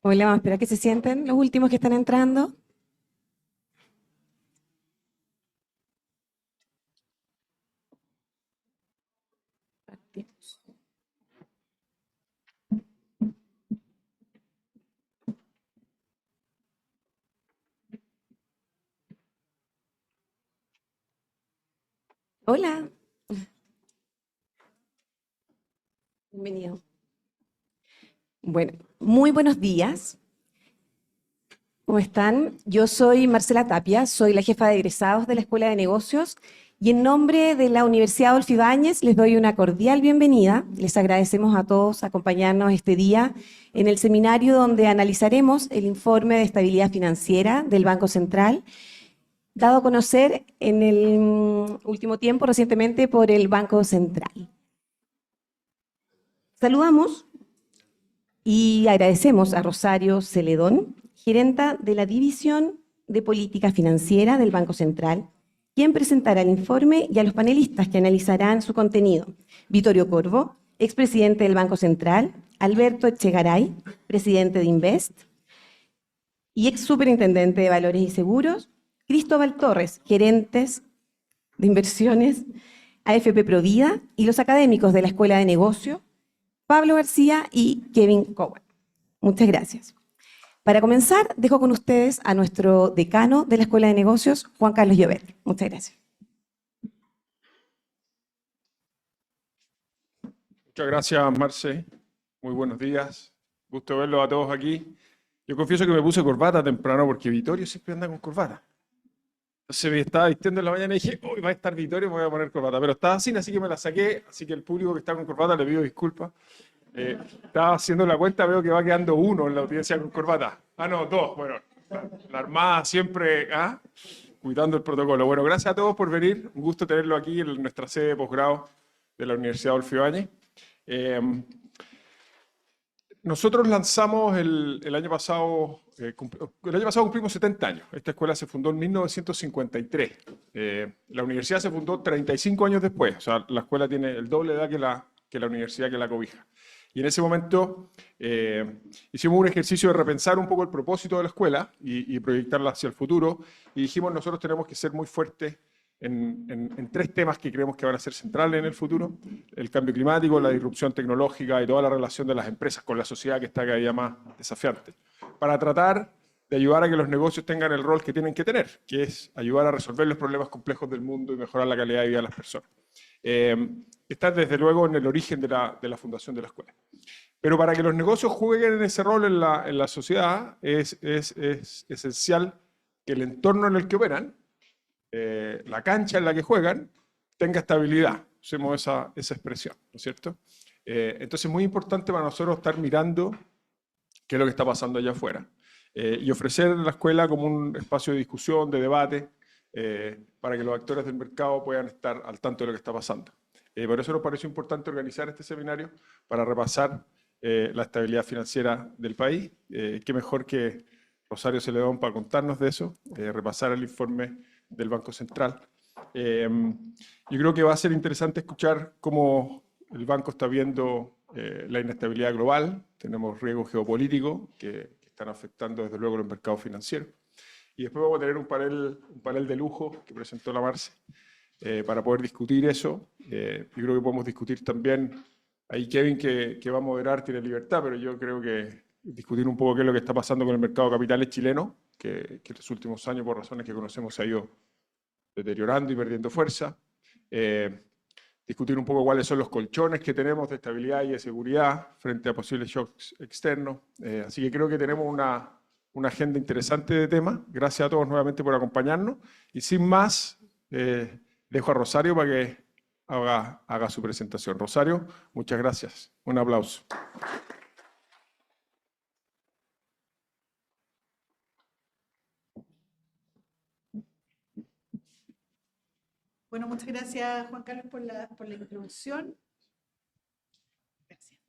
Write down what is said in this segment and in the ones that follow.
Hola, vamos a esperar que se sienten los últimos que están entrando. Hola, bienvenido. Bueno, muy buenos días. ¿Cómo están? Yo soy Marcela Tapia, soy la jefa de egresados de la Escuela de Negocios y en nombre de la Universidad Adolfo Ibáñez les doy una cordial bienvenida. Les agradecemos a todos acompañarnos este día en el seminario donde analizaremos el informe de estabilidad financiera del Banco Central, dado a conocer en el último tiempo recientemente por el Banco Central. Saludamos y agradecemos a Rosario Celedón, gerenta de la División de Política Financiera del Banco Central, quien presentará el informe, y a los panelistas que analizarán su contenido. Vittorio Corvo, expresidente del Banco Central, Alberto Echegaray, presidente de Invest y ex superintendente de Valores y Seguros, Cristóbal Torres, gerentes de inversiones, AFP Provida, y los académicos de la Escuela de Negocio, Pablo García y Kevin Cowan. Muchas gracias. Para comenzar, dejo con ustedes a nuestro decano de la Escuela de Negocios, Juan Carlos Llobet. Muchas gracias. Muchas gracias, Marce. Muy buenos días. Gusto verlos a todos aquí. Yo confieso que me puse corbata temprano porque Vittorio siempre anda con corbata. Entonces me estaba vistiendo en la mañana y dije, hoy va a estar Vittorio, me voy a poner corbata. Pero estaba así que me la saqué. Así que el público que está con corbata le pido disculpas. Estaba haciendo la cuenta, veo que va quedando uno en la audiencia con corbata. Ah, no, dos. Bueno, la Armada siempre cuidando el protocolo. Bueno, gracias a todos por venir. Un gusto tenerlo aquí en nuestra sede de posgrado de la Universidad Adolfo Ibáñez. Nosotros lanzamos el año pasado cumplimos 70 años. Esta escuela se fundó en 1953. La universidad se fundó 35 años después. O sea, la escuela tiene el doble de edad que la universidad que la cobija. Y en ese momento hicimos un ejercicio de repensar un poco el propósito de la escuela y proyectarla hacia el futuro. Y dijimos, nosotros tenemos que ser muy fuertes en tres temas que creemos que van a ser centrales en el futuro: el cambio climático, la disrupción tecnológica y toda la relación de las empresas con la sociedad, que está cada día más desafiante, para tratar de ayudar a que los negocios tengan el rol que tienen que tener, que es ayudar a resolver los problemas complejos del mundo y mejorar la calidad de vida de las personas. Está desde luego en el origen de la fundación de la escuela. Pero para que los negocios jueguen en ese rol en la sociedad es esencial que el entorno en el que operan, la cancha en la que juegan, tenga estabilidad. Usemos esa expresión, ¿no es cierto? Entonces es muy importante para nosotros estar mirando qué es lo que está pasando allá afuera y ofrecer la escuela como un espacio de discusión, de debate, para que los actores del mercado puedan estar al tanto de lo que está pasando. Por eso nos pareció importante organizar este seminario para repasar la estabilidad financiera del país. Qué mejor que Rosario Celedón para contarnos de eso, repasar el informe del Banco Central. Yo creo que va a ser interesante escuchar cómo el banco está viendo la inestabilidad global. Tenemos riesgos geopolíticos que están afectando desde luego los mercados financieros. Y después vamos a tener un panel de lujo que presentó la Marce para poder discutir eso. Yo creo que podemos discutir también, ahí Kevin que va a moderar tiene libertad, pero yo creo que discutir un poco qué es lo que está pasando con el mercado de capitales chileno, que en los últimos años, por razones que conocemos, se ha ido deteriorando y perdiendo fuerza. Discutir un poco cuáles son los colchones que tenemos de estabilidad y de seguridad frente a posibles shocks externos. Así que creo que tenemos una agenda interesante de temas. Gracias a todos nuevamente por acompañarnos. Y sin más, dejo a Rosario para que haga su presentación. Rosario, muchas gracias. Un aplauso. Bueno, muchas gracias, Juan Carlos, por la introducción. Gracias.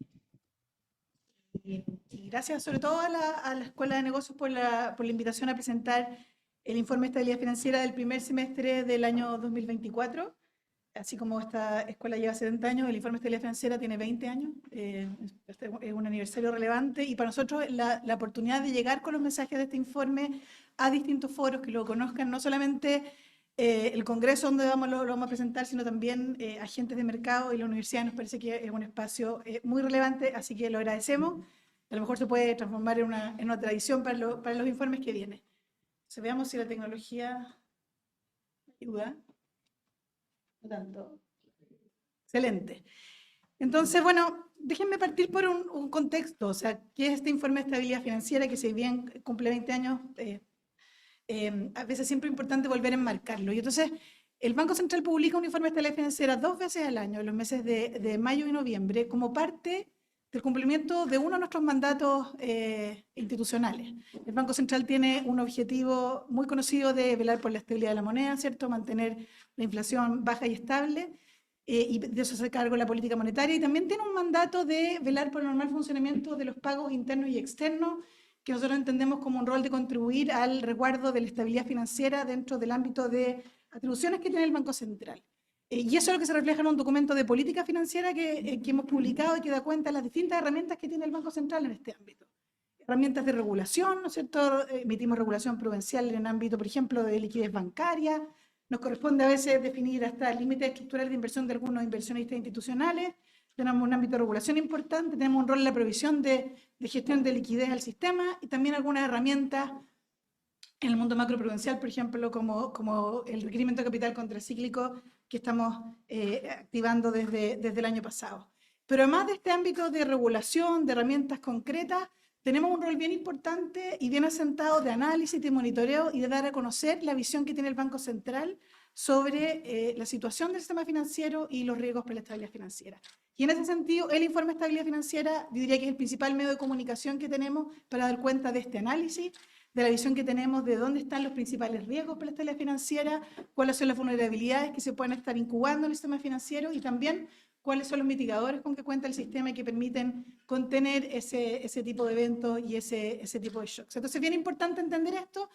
Y gracias sobre todo a la Escuela de Negocios por la invitación a presentar el informe de estabilidad financiera del primer semestre del año 2024. así como esta escuela lleva 70 años, el informe de estabilidad financiera tiene 20 años. Este es un aniversario relevante y para nosotros la oportunidad de llegar con los mensajes de este informe a distintos foros que lo conozcan, no solamente el Congreso donde lo vamos a presentar, sino también agentes de mercado y la universidad nos parece que es un espacio muy relevante, así que lo agradecemos. A lo mejor se puede transformar en una tradición para los informes que vienen. Entonces, veamos si la tecnología ayuda. No tanto. Excelente. Entonces, bueno, déjenme partir por un contexto, o sea, ¿qué es este informe de estabilidad financiera que si bien cumple 20 años, a veces siempre es importante volver a enmarcarlo? Y entonces, el Banco Central publica un informe de estabilidad financiera 2 veces al año, en los meses de mayo y noviembre, como parte del cumplimiento de uno de nuestros mandatos institucionales. El Banco Central tiene un objetivo muy conocido de velar por la estabilidad de la moneda, ¿cierto? Mantener la inflación baja y estable, y de eso se hace cargo la política monetaria, y también tiene un mandato de velar por el normal funcionamiento de los pagos internos y externos, que nosotros entendemos como un rol de contribuir al resguardo de la estabilidad financiera dentro del ámbito de atribuciones que tiene el Banco Central. Y eso es lo que se refleja en un documento de política financiera que hemos publicado y que da cuenta de las distintas herramientas que tiene el Banco Central en este ámbito. Herramientas de regulación, ¿no es cierto? Emitimos regulación prudencial en el ámbito, por ejemplo, de liquidez bancaria. Nos corresponde a veces definir hasta límites estructurales de inversión de algunos inversionistas institucionales. Tenemos un ámbito de regulación importante, tenemos un rol en la provisión de gestión de liquidez al sistema y también algunas herramientas en el mundo macroprudencial, por ejemplo, como el requerimiento de capital contracíclico que estamos activando desde el año pasado. Pero además de este ámbito de regulación, de herramientas concretas, tenemos un rol bien importante y bien asentado de análisis, de monitoreo y de dar a conocer la visión que tiene el Banco Central sobre la situación del sistema financiero y los riesgos para la estabilidad financiera. Y en ese sentido, el informe de estabilidad financiera, yo diría que es el principal medio de comunicación que tenemos para dar cuenta de este análisis, de la visión que tenemos de dónde están los principales riesgos para la estabilidad financiera, cuáles son las vulnerabilidades que se pueden estar incubando en el sistema financiero y también cuáles son los mitigadores con que cuenta el sistema y que permiten contener ese tipo de eventos y ese tipo de shocks. Entonces es bien importante entender esto,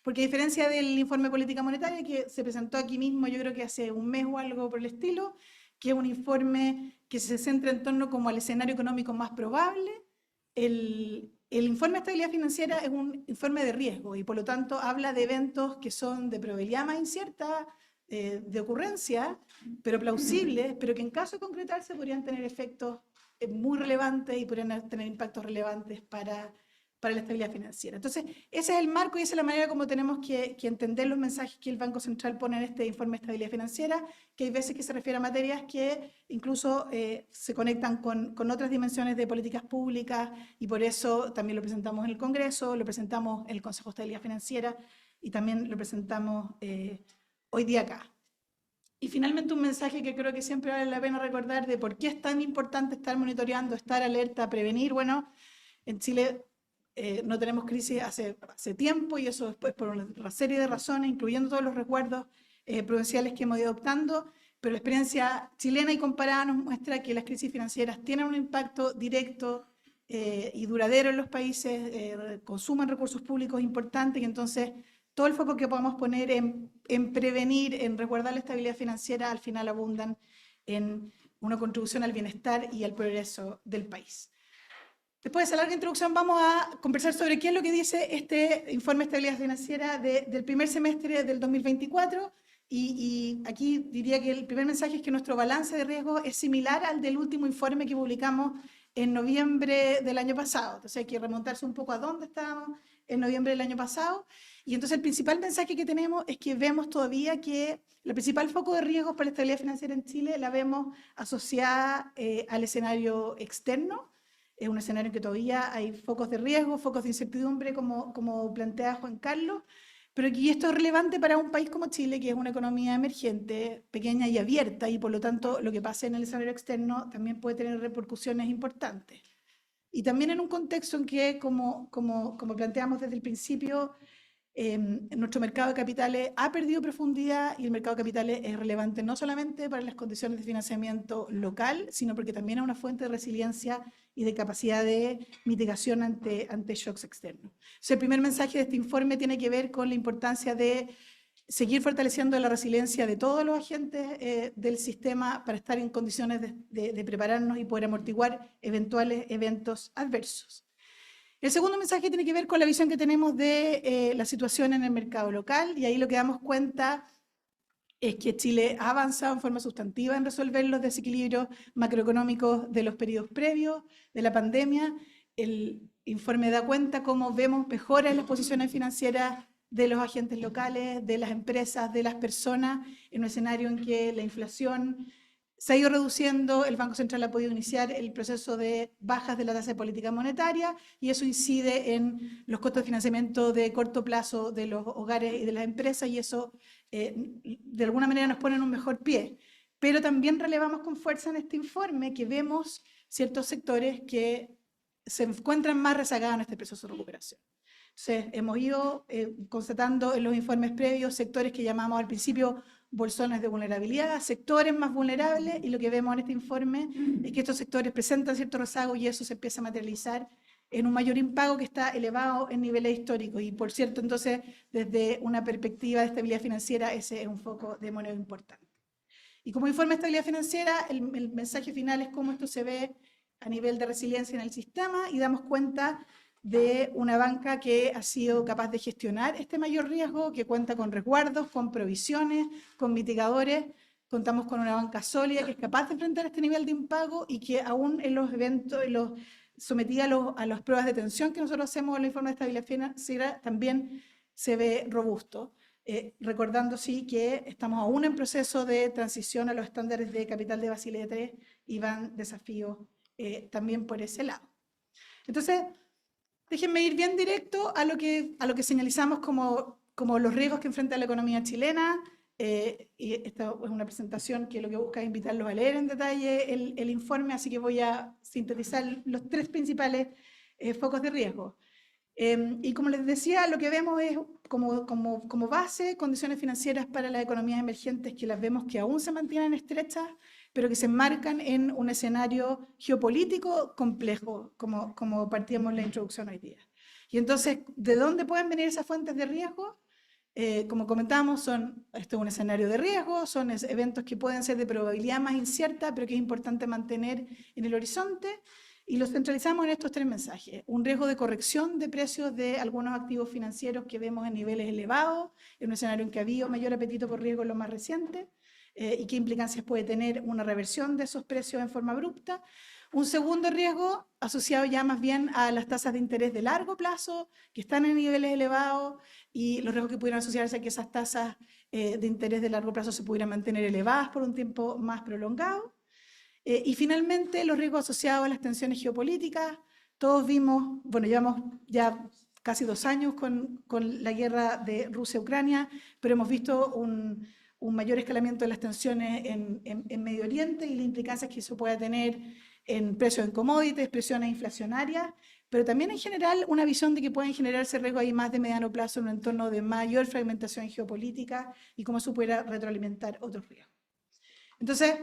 porque a diferencia del informe de política monetaria que se presentó aquí mismo, yo creo que hace un mes o algo por el estilo, que es un informe que se centra en torno como al escenario económico más probable, el informe de estabilidad financiera es un informe de riesgo y por lo tanto habla de eventos que son de probabilidad más incierta, de ocurrencia, pero plausibles, pero que en caso de concretarse podrían tener efectos muy relevantes y podrían tener impactos relevantes para la estabilidad financiera. Entonces, ese es el marco y esa es la manera como tenemos que entender los mensajes que el Banco Central pone en este informe de estabilidad financiera, que hay veces que se refiere a materias que incluso se conectan con otras dimensiones de políticas públicas y por eso también lo presentamos en el Congreso, lo presentamos en el Consejo de Estabilidad Financiera y también lo presentamos hoy día acá. Y finalmente un mensaje que creo que siempre vale la pena recordar de por qué es tan importante estar monitoreando, estar alerta, prevenir. Bueno, en Chile no tenemos crisis hace tiempo y eso después por una serie de razones, incluyendo todos los resguardos prudenciales que hemos ido adoptando, pero la experiencia chilena y comparada nos muestra que las crisis financieras tienen un impacto directo y duradero en los países, consumen recursos públicos importantes y entonces todo el foco que podamos poner en prevenir, en resguardar la estabilidad financiera, al final abundan en una contribución al bienestar y al progreso del país. Después de esa larga introducción vamos a conversar sobre qué es lo que dice este informe de estabilidad financiera del primer semestre del 2024 y aquí diría que el primer mensaje es que nuestro balance de riesgo es similar al del último informe que publicamos en noviembre del año pasado. Entonces hay que remontarse un poco a dónde estábamos en noviembre del año pasado. Y entonces el principal mensaje que tenemos es que vemos todavía que el principal foco de riesgos para la estabilidad financiera en Chile la vemos asociada al escenario externo. Es un escenario en que todavía hay focos de riesgo, focos de incertidumbre, como plantea Juan Carlos, pero que esto es relevante para un país como Chile, que es una economía emergente, pequeña y abierta, y por lo tanto lo que pase en el escenario externo también puede tener repercusiones importantes. Y también en un contexto en que, como planteamos desde el principio, nuestro mercado de capitales ha perdido profundidad y el mercado de capitales es relevante no solamente para las condiciones de financiamiento local, sino porque también es una fuente de resiliencia y de capacidad de mitigación ante shocks externos. O sea, el primer mensaje de este informe tiene que ver con la importancia de seguir fortaleciendo la resiliencia de todos los agentes del sistema para estar en condiciones de prepararnos y poder amortiguar eventuales eventos adversos. El segundo mensaje tiene que ver con la visión que tenemos de la situación en el mercado local, y ahí lo que damos cuenta es que Chile ha avanzado en forma sustantiva en resolver los desequilibrios macroeconómicos de los periodos previos de la pandemia. El informe da cuenta cómo vemos mejoras en las posiciones financieras de los agentes locales, de las empresas, de las personas, en un escenario en que la inflación se ha ido reduciendo, el Banco Central ha podido iniciar el proceso de bajas de la tasa de política monetaria, y eso incide en los costos de financiamiento de corto plazo de los hogares y de las empresas, y eso de alguna manera nos pone en un mejor pie. Pero también relevamos con fuerza en este informe que vemos ciertos sectores que se encuentran más rezagados en este proceso de recuperación. Entonces, hemos ido constatando en los informes previos sectores que llamamos al principio bolsones de vulnerabilidad, sectores más vulnerables, y lo que vemos en este informe es que estos sectores presentan cierto rezago, y eso se empieza a materializar en un mayor impago que está elevado en niveles históricos. Y por cierto, entonces, desde una perspectiva de estabilidad financiera, ese es un foco de moneda importante. Y como informe de estabilidad financiera, el mensaje final es cómo esto se ve a nivel de resiliencia en el sistema, y damos cuenta de una banca que ha sido capaz de gestionar este mayor riesgo, que cuenta con resguardos, con provisiones, con mitigadores. Contamos con una banca sólida que es capaz de enfrentar este nivel de impago, y que aún en los eventos, sometida a las pruebas de tensión que nosotros hacemos en el informe de estabilidad financiera, también se ve robusto. Recordando sí que estamos aún en proceso de transición a los estándares de capital de Basilea III, y van desafíos también por ese lado. Entonces, déjenme ir bien directo a lo que señalizamos como los riesgos que enfrenta la economía chilena. Y esta es una presentación que lo que busca es invitarlos a leer en detalle el informe, así que voy a sintetizar los tres principales focos de riesgo. Y como les decía, lo que vemos es como base condiciones financieras para las economías emergentes, que las vemos que aún se mantienen estrechas, pero que se enmarcan en un escenario geopolítico complejo, como partíamos en la introducción hoy día. Y entonces, ¿de dónde pueden venir esas fuentes de riesgo? Como comentamos, esto es un escenario de riesgo, son eventos que pueden ser de probabilidad más incierta, pero que es importante mantener en el horizonte, y los centralizamos en estos tres mensajes. Un riesgo de corrección de precios de algunos activos financieros que vemos en niveles elevados, en un escenario en que ha habido mayor apetito por riesgo en lo más reciente, y qué implicancias puede tener una reversión de esos precios en forma abrupta. Un segundo riesgo asociado ya más bien a las tasas de interés de largo plazo, que están en niveles elevados, y los riesgos que pudieran asociarse a que esas tasas de interés de largo plazo se pudieran mantener elevadas por un tiempo más prolongado. Y finalmente, los riesgos asociados a las tensiones geopolíticas. Todos vimos, bueno, llevamos ya casi 2 años con la guerra de Rusia-Ucrania, pero hemos visto un mayor escalamiento de las tensiones en Medio Oriente, y las implicancias que eso pueda tener en precios en commodities, presiones inflacionarias, pero también en general una visión de que pueden generarse riesgos ahí más de mediano plazo en un entorno de mayor fragmentación geopolítica, y cómo eso pudiera retroalimentar otros riesgos. Entonces,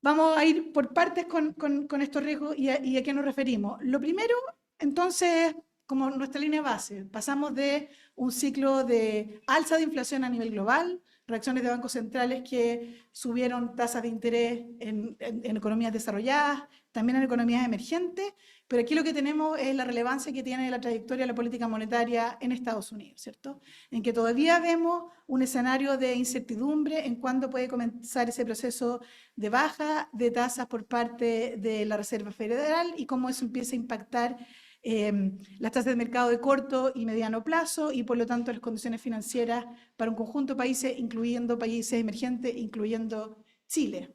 vamos a ir por partes con estos riesgos y a qué nos referimos. Lo primero, entonces, como nuestra línea base, pasamos de un ciclo de alza de inflación a nivel global, reacciones de bancos centrales que subieron tasas de interés en economías desarrolladas, también en economías emergentes, pero aquí lo que tenemos es la relevancia que tiene la trayectoria de la política monetaria en Estados Unidos, ¿cierto? En que todavía vemos un escenario de incertidumbre en cuándo puede comenzar ese proceso de baja de tasas por parte de la Reserva Federal, y cómo eso empieza a impactar las tasas de mercado de corto y mediano plazo, y por lo tanto las condiciones financieras para un conjunto de países, incluyendo países emergentes, incluyendo Chile.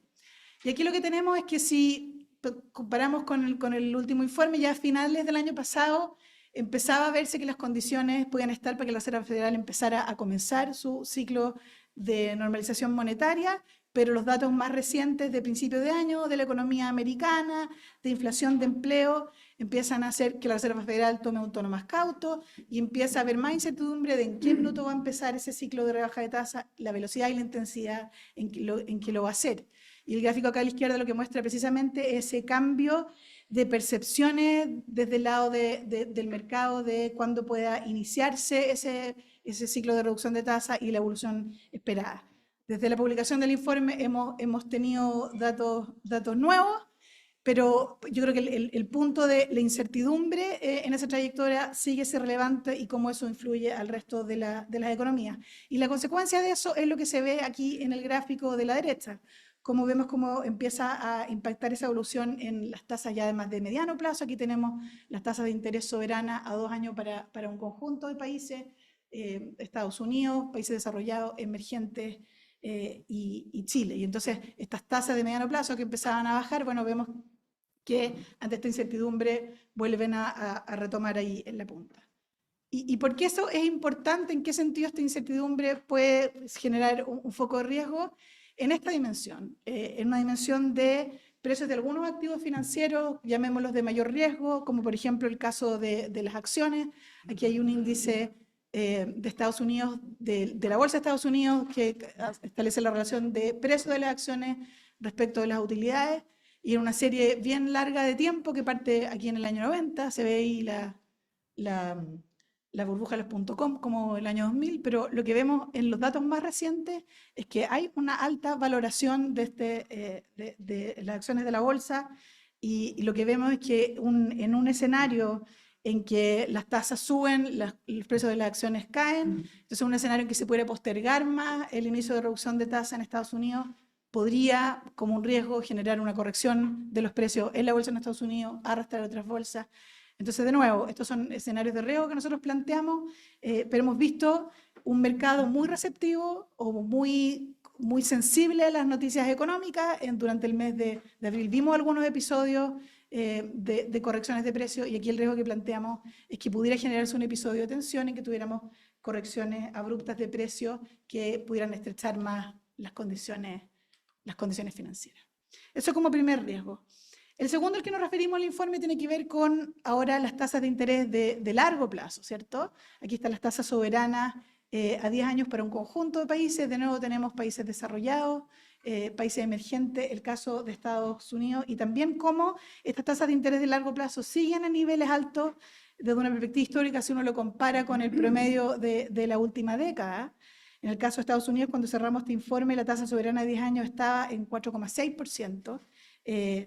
Y aquí lo que tenemos es que si comparamos con el último informe, ya a finales del año pasado empezaba a verse que las condiciones podían estar para que la Reserva Federal empezara a comenzar su ciclo de normalización monetaria, pero los datos más recientes de principio de año de la economía americana, de inflación de empleo, empiezan a hacer que la Reserva Federal tome un tono más cauto, y empieza a haber más incertidumbre de en qué minuto va a empezar ese ciclo de rebaja de tasa, la velocidad y la intensidad en que lo va a hacer. Y el gráfico acá a la izquierda lo que muestra precisamente ese cambio de percepciones desde el lado del mercado de cuándo pueda iniciarse ese ciclo de reducción de tasa y la evolución esperada. Desde la publicación del informe hemos tenido datos nuevos, pero yo creo que el punto de la incertidumbre en esa trayectoria sigue siendo relevante y cómo eso influye al resto de las economías. Y la consecuencia de eso es lo que se ve aquí en el gráfico de la derecha. Como vemos cómo empieza a impactar esa evolución en las tasas ya además de mediano plazo. Aquí tenemos las tasas de interés soberana a 2 años para un conjunto de países, Estados Unidos, países desarrollados, emergentes y Chile. Y entonces estas tasas de mediano plazo que empezaban a bajar, bueno, vemos que ante esta incertidumbre vuelven a retomar ahí en la punta. ¿Y por qué eso es importante? ¿En qué sentido esta incertidumbre puede generar un foco de riesgo? En esta dimensión, en una dimensión de precios de algunos activos financieros, llamémoslos de mayor riesgo, como por ejemplo el caso de las acciones. Aquí hay un índice de Estados Unidos, de la Bolsa de Estados Unidos, que establece la relación de precio de las acciones respecto de las utilidades, y en una serie bien larga de tiempo que parte aquí en el año 90, se ve ahí la burbuja de los .com como el año 2000, pero lo que vemos en los datos más recientes es que hay una alta valoración de las acciones de la bolsa, y lo que vemos es que en un escenario en que las tasas suben, los precios de las acciones caen, entonces un escenario en que se puede postergar más el inicio de reducción de tasa en Estados Unidos, podría, como un riesgo, generar una corrección de los precios en la bolsa en Estados Unidos, arrastrar otras bolsas. Entonces, de nuevo, estos son escenarios de riesgo que nosotros planteamos, pero hemos visto un mercado muy receptivo o muy sensible a las noticias económicas. Durante el mes de abril vimos algunos episodios de correcciones de precios, y aquí el riesgo que planteamos es que pudiera generarse un episodio de tensión en que tuviéramos correcciones abruptas de precios que pudieran estrechar más las condiciones financieras. Eso como primer riesgo. El segundo al que nos referimos en el informe tiene que ver con ahora las tasas de interés de largo plazo, ¿cierto? Aquí están las tasas soberanas a 10 años para un conjunto de países. De nuevo tenemos países desarrollados, países emergentes, el caso de Estados Unidos, y también cómo estas tasas de interés de largo plazo siguen a niveles altos desde una perspectiva histórica si uno lo compara con el promedio de la última década. En el caso de Estados Unidos, cuando cerramos este informe, la tasa soberana de 10 años estaba en 4,6%,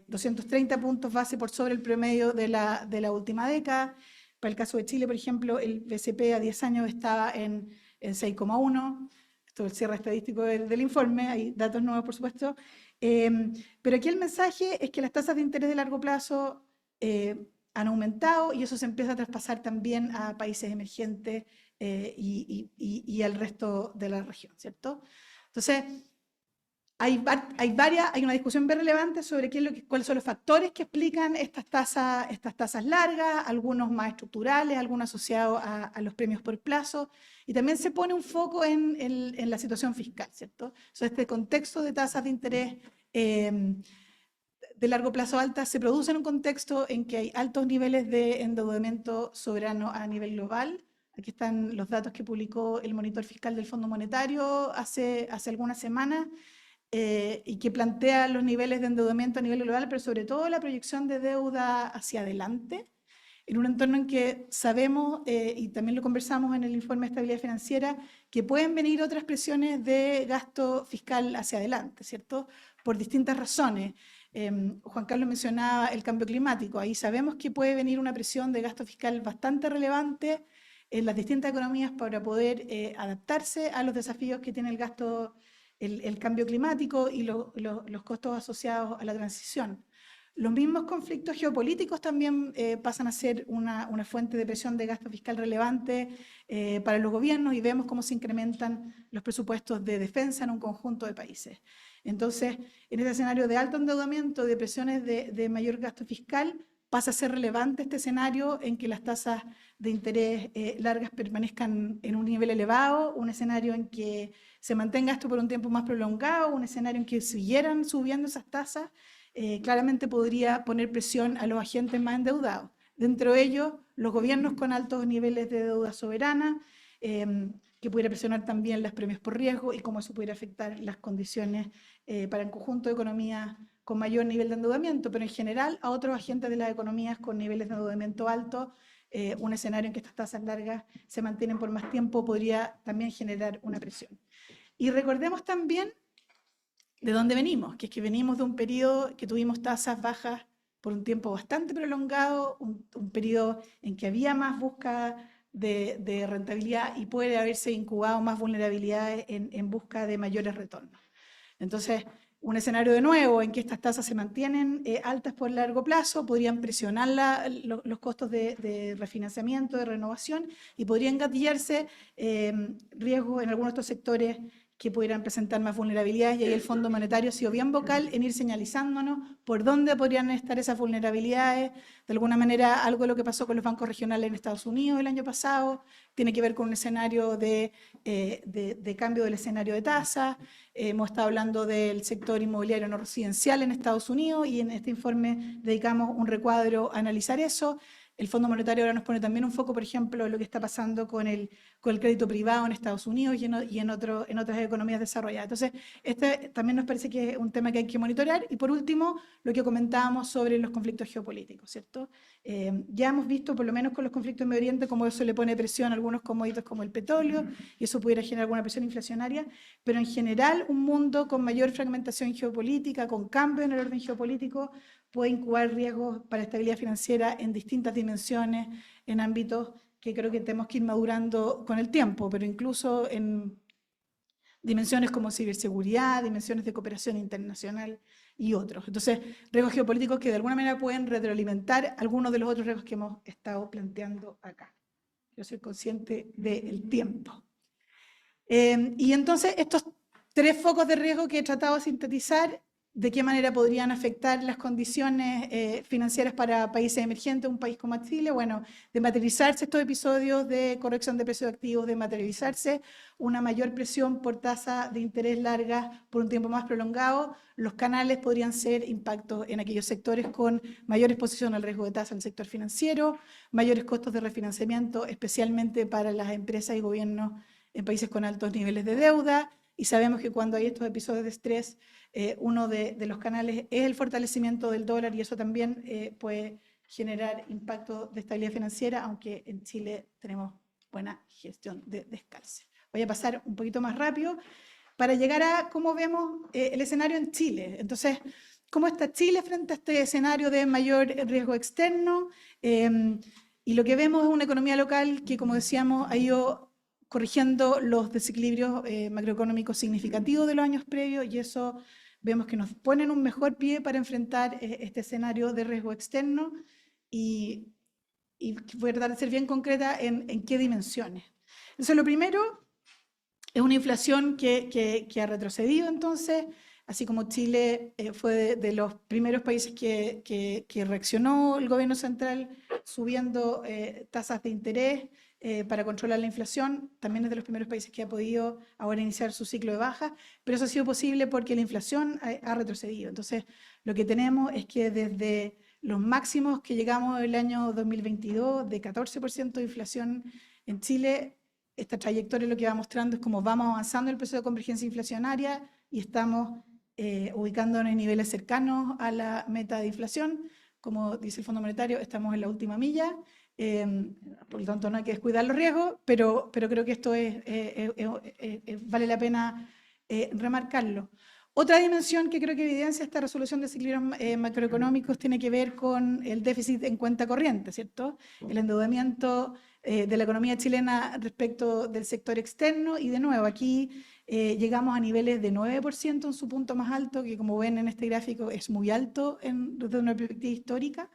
230 puntos base por sobre el promedio de la última década. Para el caso de Chile, por ejemplo, el BCP a 10 años estaba en 6,1%. Esto es el cierre estadístico del informe, hay datos nuevos, por supuesto. Pero aquí el mensaje es que las tasas de interés de largo plazo han aumentado, y eso se empieza a traspasar también a países emergentes y al resto de la región, ¿cierto? Entonces, hay una discusión bien relevante sobre cuáles son los factores que explican estas tasas largas, algunos más estructurales, algunos asociados a los premios por plazo, y también se pone un foco en la situación fiscal, ¿cierto? Entonces, este contexto de tasas de interés de largo plazo altas se produce en un contexto en que hay altos niveles de endeudamiento soberano a nivel global. Aquí están los datos que publicó el monitor fiscal del Fondo Monetario hace algunas semanas, y que plantea los niveles de endeudamiento a nivel global, pero sobre todo la proyección de deuda hacia adelante, en un entorno en que sabemos, y también lo conversamos en el informe de estabilidad financiera, que pueden venir otras presiones de gasto fiscal hacia adelante, ¿cierto? Por distintas razones. Juan Carlos mencionaba el cambio climático. Ahí sabemos que puede venir una presión de gasto fiscal bastante relevante en las distintas economías para poder adaptarse a los desafíos que tiene el cambio climático y los costos asociados a la transición. Los mismos conflictos geopolíticos también pasan a ser una fuente de presión de gasto fiscal relevante para los gobiernos, y vemos cómo se incrementan los presupuestos de defensa en un conjunto de países. Entonces, en este escenario de alto endeudamiento, de presiones de mayor gasto fiscal, pasa a ser relevante este escenario en que las tasas de interés largas permanezcan en un nivel elevado, un escenario en que se mantenga esto por un tiempo más prolongado, un escenario en que siguieran subiendo esas tasas, claramente podría poner presión a los agentes más endeudados. Dentro de ellos, los gobiernos con altos niveles de deuda soberana, que pudiera presionar también las premios por riesgo, y cómo eso pudiera afectar las condiciones para el conjunto de economías con mayor nivel de endeudamiento, pero en general a otros agentes de las economías con niveles de endeudamiento altos, un escenario en que estas tasas largas se mantienen por más tiempo podría también generar una presión. Y recordemos también de dónde venimos, que es que venimos de un periodo que tuvimos tasas bajas por un tiempo bastante prolongado, un periodo en que había más búsqueda de rentabilidad y puede haberse incubado más vulnerabilidades en busca de mayores retornos. Entonces, un escenario de nuevo en que estas tasas se mantienen altas por largo plazo, podrían presionar los costos de refinanciamiento, de renovación, y podrían gatillarse riesgos en algunos de estos sectores que pudieran presentar más vulnerabilidades, y ahí el Fondo Monetario ha sido bien vocal en ir señalizándonos por dónde podrían estar esas vulnerabilidades. De alguna manera, algo de lo que pasó con los bancos regionales en Estados Unidos el año pasado tiene que ver con un escenario de cambio del escenario de tasas. Hemos estado hablando del sector inmobiliario no residencial en Estados Unidos y en este informe dedicamos un recuadro a analizar eso. El Fondo Monetario ahora nos pone también un foco, por ejemplo, en lo que está pasando con el crédito privado en Estados Unidos y en otras economías desarrolladas. Entonces, este también nos parece que es un tema que hay que monitorear. Y por último, lo que comentábamos sobre los conflictos geopolíticos, ¿cierto? Ya hemos visto, por lo menos con los conflictos en Medio Oriente, cómo eso le pone presión a algunos commodities como el petróleo, y eso pudiera generar alguna presión inflacionaria, pero en general un mundo con mayor fragmentación geopolítica, con cambio en el orden geopolítico, puede incubar riesgos para estabilidad financiera en distintas dimensiones, en ámbitos que creo que tenemos que ir madurando con el tiempo, pero incluso en dimensiones como ciberseguridad, dimensiones de cooperación internacional y otros. Entonces, riesgos geopolíticos que de alguna manera pueden retroalimentar algunos de los otros riesgos que hemos estado planteando acá. Quiero ser consciente del tiempo. Y entonces, estos 3 focos de riesgo que he tratado de sintetizar, de qué manera podrían afectar las condiciones financieras para países emergentes, un país como Chile. Bueno, de materializarse estos episodios de corrección de precios de activos, de materializarse una mayor presión por tasa de interés largas por un tiempo más prolongado, los canales podrían ser impactos en aquellos sectores con mayor exposición al riesgo de tasa en el sector financiero, mayores costos de refinanciamiento, especialmente para las empresas y gobiernos en países con altos niveles de deuda. Y sabemos que cuando hay estos episodios de estrés, uno de los canales es el fortalecimiento del dólar, y eso también puede generar impacto de estabilidad financiera, aunque en Chile tenemos buena gestión de descalce. Voy a pasar un poquito más rápido para llegar a cómo vemos el escenario en Chile. Entonces, ¿cómo está Chile frente a este escenario de mayor riesgo externo? Y lo que vemos es una economía local que, como decíamos, ha ido corrigiendo los desequilibrios macroeconómicos significativos de los años previos, y eso vemos que nos ponen un mejor pie para enfrentar este escenario de riesgo externo, y voy a tratar de ser bien concreta en qué dimensiones. Entonces, lo primero es una inflación que ha retrocedido, entonces, así como Chile fue de los primeros países que reaccionó el gobierno central subiendo tasas de interés para controlar la inflación, también es de los primeros países que ha podido ahora iniciar su ciclo de baja, pero eso ha sido posible porque la inflación ha retrocedido. Entonces, lo que tenemos es que desde los máximos que llegamos el año 2022, de 14% de inflación en Chile, esta trayectoria lo que va mostrando es cómo vamos avanzando en el proceso de convergencia inflacionaria y estamos ubicándonos en niveles cercanos a la meta de inflación. Como dice el Fondo Monetario, estamos en la última milla. Por lo tanto, no hay que descuidar los riesgos, pero creo que esto vale la pena remarcarlo. Otra dimensión que creo que evidencia esta resolución de desequilibrios macroeconómicos tiene que ver con el déficit en cuenta corriente, ¿cierto? El endeudamiento de la economía chilena respecto del sector externo, y de nuevo aquí llegamos a niveles de 9% en su punto más alto, que como ven en este gráfico es muy alto desde una perspectiva histórica,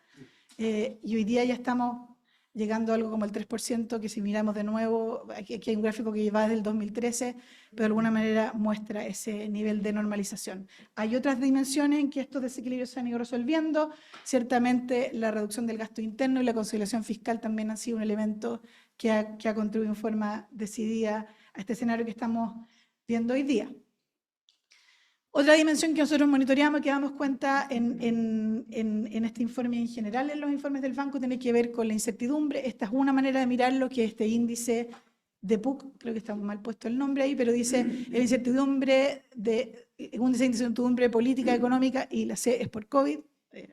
y hoy día ya estamos llegando a algo como el 3%, que si miramos de nuevo, aquí hay un gráfico que va desde el 2013, pero de alguna manera muestra ese nivel de normalización. Hay otras dimensiones en que estos desequilibrios se han ido resolviendo. Ciertamente la reducción del gasto interno y la consolidación fiscal también han sido un elemento que ha contribuido en forma decidida a este escenario que estamos viendo hoy día. Otra dimensión que nosotros monitoreamos y que damos cuenta en este informe y en general en los informes del banco tiene que ver con la incertidumbre. Esta es una manera de mirarlo, que este índice de PUC, creo que está mal puesto el nombre ahí, pero dice la incertidumbre índice de incertidumbre política, económica, y la C es por COVID.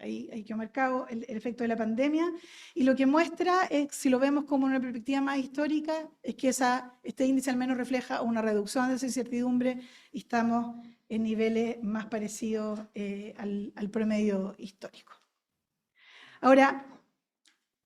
ahí quedó marcado el efecto de la pandemia, y lo que muestra, es, si lo vemos como una perspectiva más histórica, es que este índice al menos refleja una reducción de esa incertidumbre y estamos en niveles más parecidos al promedio histórico. Ahora,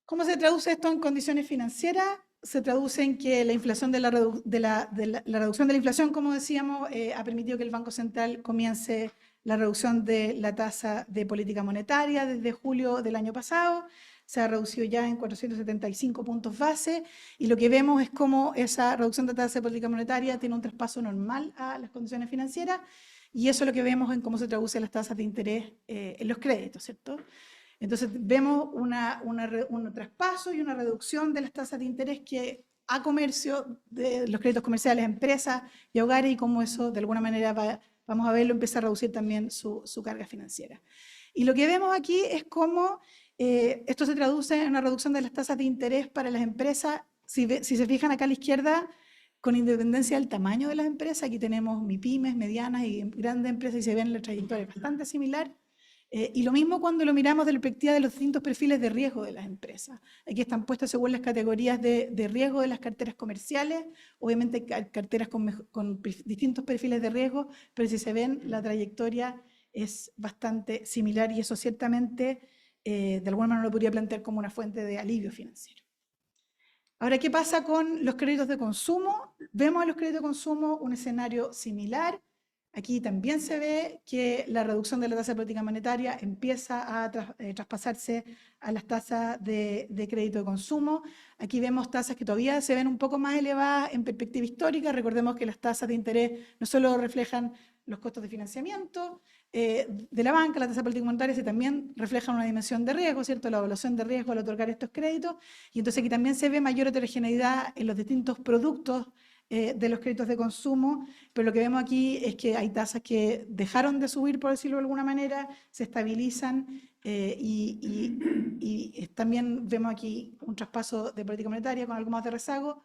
¿cómo se traduce esto en condiciones financieras? Se traduce en que la inflación la reducción de la inflación, como decíamos, ha permitido que el Banco Central comience la reducción de la tasa de política monetaria desde julio del año pasado. Se ha reducido ya en 475 puntos base, y lo que vemos es cómo esa reducción de tasa de política monetaria tiene un traspaso normal a las condiciones financieras, y eso es lo que vemos en cómo se traducen las tasas de interés en los créditos, ¿cierto? Entonces vemos un traspaso y una reducción de las tasas de interés que a comercio, de los créditos comerciales a empresas y a hogares, y cómo eso de alguna manera vamos a verlo, empieza a reducir también su carga financiera. Y lo que vemos aquí es cómo esto se traduce en una reducción de las tasas de interés para las empresas. Si se fijan acá a la izquierda, con independencia del tamaño de las empresas, aquí tenemos MIPYMES, medianas y grandes empresas, y se ven la trayectoria bastante similar. Y lo mismo cuando lo miramos de la perspectiva de los distintos perfiles de riesgo de las empresas. Aquí están puestas según las categorías de riesgo de las carteras comerciales. Obviamente carteras con distintos perfiles de riesgo, pero si se ven, la trayectoria es bastante similar, y eso ciertamente de alguna manera lo podría plantear como una fuente de alivio financiero. Ahora, ¿qué pasa con los créditos de consumo? Vemos en los créditos de consumo un escenario similar. Aquí también se ve que la reducción de la tasa de política monetaria empieza a traspasarse a las tasas de crédito de consumo. Aquí vemos tasas que todavía se ven un poco más elevadas en perspectiva histórica. Recordemos que las tasas de interés no solo reflejan los costos de financiamiento de la banca, la tasa de política monetaria, sino también reflejan una dimensión de riesgo, ¿cierto? La evaluación de riesgo al otorgar estos créditos. Y entonces aquí también se ve mayor heterogeneidad en los distintos productos de los créditos de consumo, pero lo que vemos aquí es que hay tasas que dejaron de subir, por decirlo de alguna manera, se estabilizan, y también vemos aquí un traspaso de política monetaria con algo más de rezago,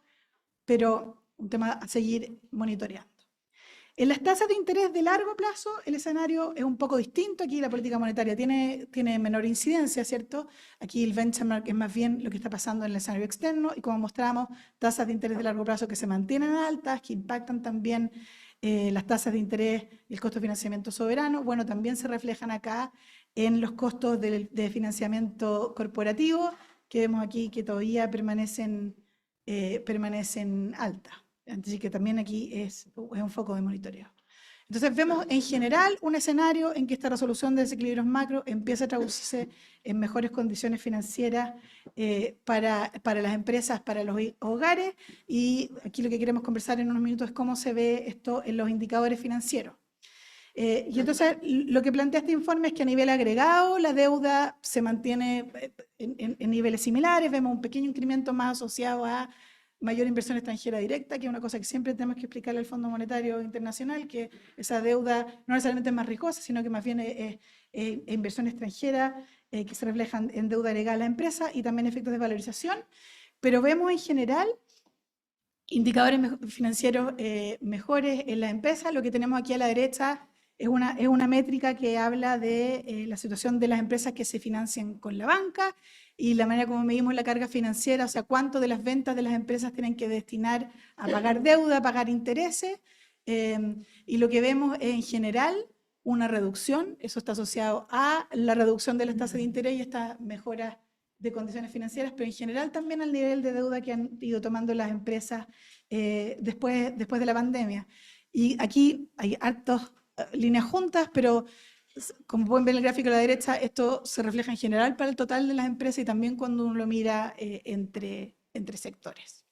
pero un tema a seguir monitoreando. En las tasas de interés de largo plazo, el escenario es un poco distinto. Aquí la política monetaria tiene menor incidencia, ¿cierto? Aquí el benchmark es más bien lo que está pasando en el escenario externo, y como mostramos, tasas de interés de largo plazo que se mantienen altas, que impactan también las tasas de interés y el costo de financiamiento soberano. Bueno, también se reflejan acá en los costos de financiamiento corporativo, que vemos aquí que todavía permanecen altas. Así que también aquí es un foco de monitoreo. Entonces vemos en general un escenario en que esta resolución de desequilibrios macro empieza a traducirse en mejores condiciones financieras para las empresas, para los hogares, y aquí lo que queremos conversar en unos minutos es cómo se ve esto en los indicadores financieros. Y entonces lo que plantea este informe es que a nivel agregado la deuda se mantiene en niveles similares. Vemos un pequeño incremento más asociado a mayor inversión extranjera directa, que es una cosa que siempre tenemos que explicarle al Fondo Monetario Internacional, que esa deuda no necesariamente es más riesgosa, sino que más bien es inversión extranjera que se reflejan en deuda agregada a la empresa, y también efectos de valorización. Pero vemos en general indicadores financieros mejores en las empresas. Lo que tenemos aquí a la derecha es una métrica que habla de la situación de las empresas que se financian con la banca y la manera como medimos la carga financiera, o sea, cuánto de las ventas de las empresas tienen que destinar a pagar deuda, a pagar intereses. Y lo que vemos es en general una reducción, eso está asociado a la reducción de las tasas de interés y estas mejoras de condiciones financieras, pero en general también al nivel de deuda que han ido tomando las empresas después de la pandemia. Y aquí hay hartas líneas juntas, pero como pueden ver en el gráfico a la derecha, esto se refleja en general para el total de las empresas y también cuando uno lo mira entre sectores.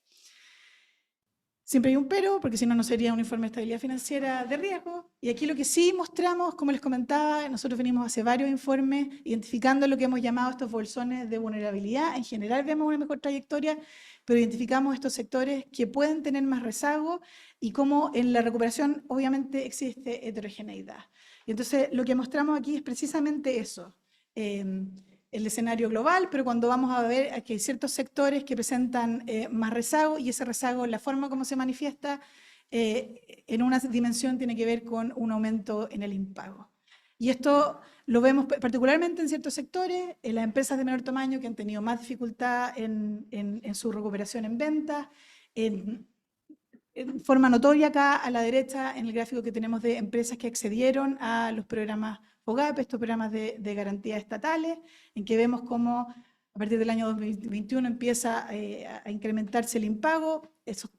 Siempre hay un pero, porque si no, no sería un informe de estabilidad financiera de riesgo. Y aquí lo que sí mostramos, como les comentaba, nosotros venimos hace varios informes identificando lo que hemos llamado estos bolsones de vulnerabilidad. En general vemos una mejor trayectoria, pero identificamos estos sectores que pueden tener más rezago y cómo en la recuperación obviamente existe heterogeneidad. Y entonces lo que mostramos aquí es precisamente eso. El escenario global, pero cuando vamos a ver que hay ciertos sectores que presentan más rezago, y ese rezago, la forma como se manifiesta en una dimensión tiene que ver con un aumento en el impago. Y esto lo vemos particularmente en ciertos sectores, en las empresas de menor tamaño que han tenido más dificultad en su recuperación en ventas, en forma notoria acá a la derecha en el gráfico que tenemos de empresas que accedieron a los programas FOGAPE, estos programas de garantías estatales, en que vemos cómo a partir del año 2021 empieza a incrementarse el impago. Esos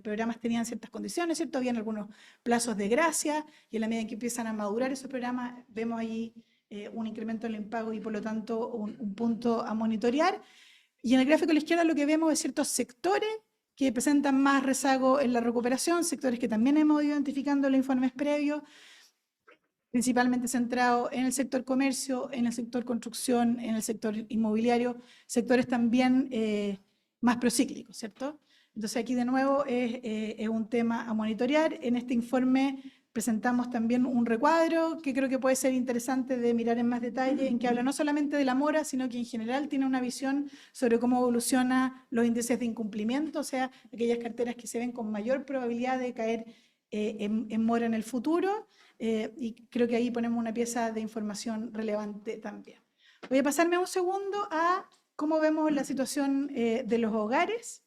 programas tenían ciertas condiciones, ¿cierto? Habían algunos plazos de gracia y en la medida en que empiezan a madurar esos programas vemos ahí un incremento en el impago y por lo tanto un punto a monitorear. Y en el gráfico a la izquierda lo que vemos es ciertos sectores que presentan más rezago en la recuperación, sectores que también hemos ido identificando en los informes previos, principalmente centrado en el sector comercio, en el sector construcción, en el sector inmobiliario, sectores también más procíclicos, ¿cierto? Entonces aquí de nuevo es un tema a monitorear. En este informe presentamos también un recuadro que creo que puede ser interesante de mirar en más detalle, en que habla no solamente de la mora, sino que en general tiene una visión sobre cómo evolucionan los índices de incumplimiento, o sea, aquellas carteras que se ven con mayor probabilidad de caer en mora en el futuro, y creo que ahí ponemos una pieza de información relevante también. Voy a pasarme un segundo a cómo vemos la situación de los hogares.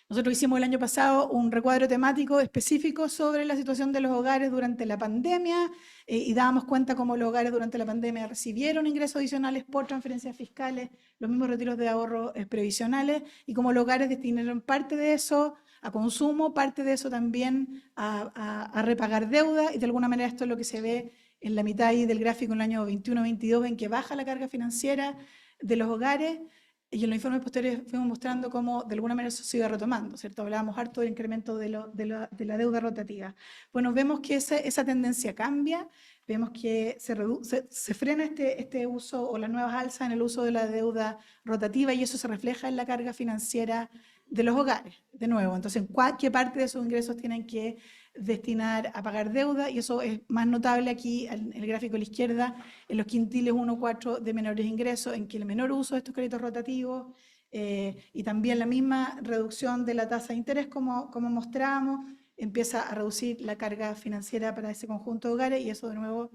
Nosotros hicimos el año pasado un recuadro temático específico sobre la situación de los hogares durante la pandemia y dábamos cuenta cómo los hogares durante la pandemia recibieron ingresos adicionales por transferencias fiscales, los mismos retiros de ahorro previsionales y cómo los hogares destinaron parte de eso a consumo, parte de eso también a repagar deuda y de alguna manera esto es lo que se ve en la mitad ahí del gráfico en el año 21-22 en que baja la carga financiera de los hogares. Y en los informes posteriores fuimos mostrando cómo de alguna manera eso se iba retomando, ¿cierto? Hablábamos harto del incremento de la deuda rotativa. Bueno, vemos que esa tendencia cambia, vemos que se frena este uso o las nuevas alzas en el uso de la deuda rotativa y eso se refleja en la carga financiera de los hogares, de nuevo. Entonces, ¿qué parte de esos ingresos tienen que destinar a pagar deuda? Y eso es más notable aquí en el gráfico a la izquierda, en los quintiles 1-4 de menores ingresos, en que el menor uso de estos créditos rotativos y también la misma reducción de la tasa de interés, como mostrábamos, empieza a reducir la carga financiera para ese conjunto de hogares y eso de nuevo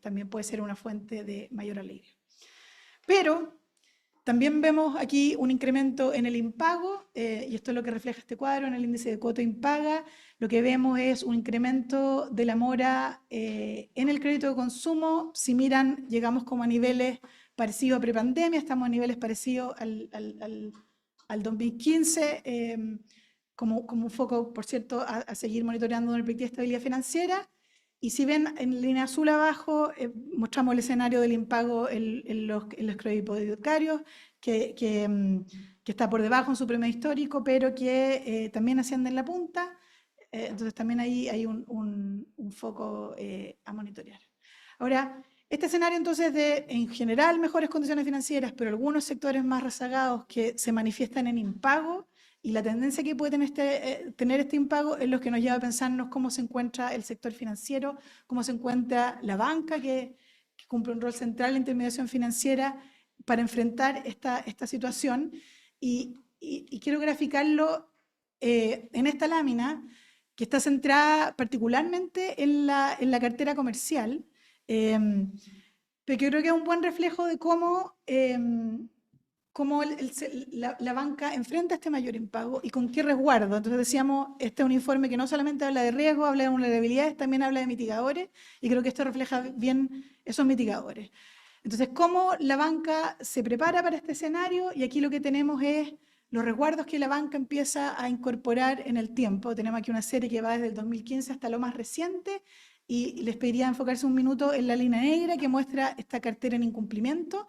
también puede ser una fuente de mayor alivio. Pero también vemos aquí un incremento en el impago, y esto es lo que refleja este cuadro en el índice de cuota impaga. Lo que vemos es un incremento de la mora en el crédito de consumo. Si miran, llegamos como a niveles parecidos a prepandemia, estamos a niveles parecidos al 2015, como un foco, por cierto, a seguir monitoreando en el perspectiva de estabilidad financiera. Y si ven en línea azul abajo, mostramos el escenario del impago en los créditos hipotecarios, que está por debajo en su promedio histórico, pero que también asciende en la punta. Entonces también ahí hay un foco a monitorear. Ahora, este escenario entonces de, en general, mejores condiciones financieras, pero algunos sectores más rezagados que se manifiestan en impago, y la tendencia que puede tener este impago es lo que nos lleva a pensarnos cómo se encuentra el sector financiero, cómo se encuentra la banca, que cumple un rol central en la intermediación financiera para enfrentar esta situación. Y quiero graficarlo en esta lámina, que está centrada particularmente en la cartera comercial, pero yo creo que es un buen reflejo de cómo la banca enfrenta este mayor impago y con qué resguardo. Entonces decíamos, este es un informe que no solamente habla de riesgo, habla de vulnerabilidades, también habla de mitigadores, y creo que esto refleja bien esos mitigadores. Entonces, cómo la banca se prepara para este escenario, y aquí lo que tenemos es los resguardos que la banca empieza a incorporar en el tiempo. Tenemos aquí una serie que va desde el 2015 hasta lo más reciente, y les pediría enfocarse un minuto en la línea negra que muestra esta cartera en incumplimiento.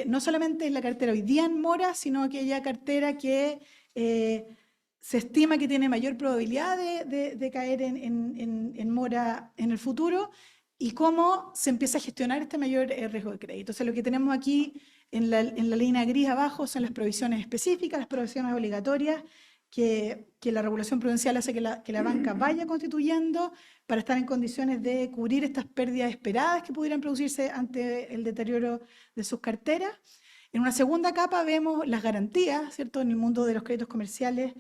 No solamente es la cartera hoy día en mora, sino aquella cartera que se estima que tiene mayor probabilidad de caer en mora en el futuro, y cómo se empieza a gestionar este mayor riesgo de crédito. Entonces, lo que tenemos aquí en la línea gris abajo son las provisiones específicas, las provisiones obligatorias, que la regulación prudencial hace que la banca vaya constituyendo para estar en condiciones de cubrir estas pérdidas esperadas que pudieran producirse ante el deterioro de sus carteras. En una segunda capa vemos las garantías, ¿cierto? En el mundo de los créditos comerciales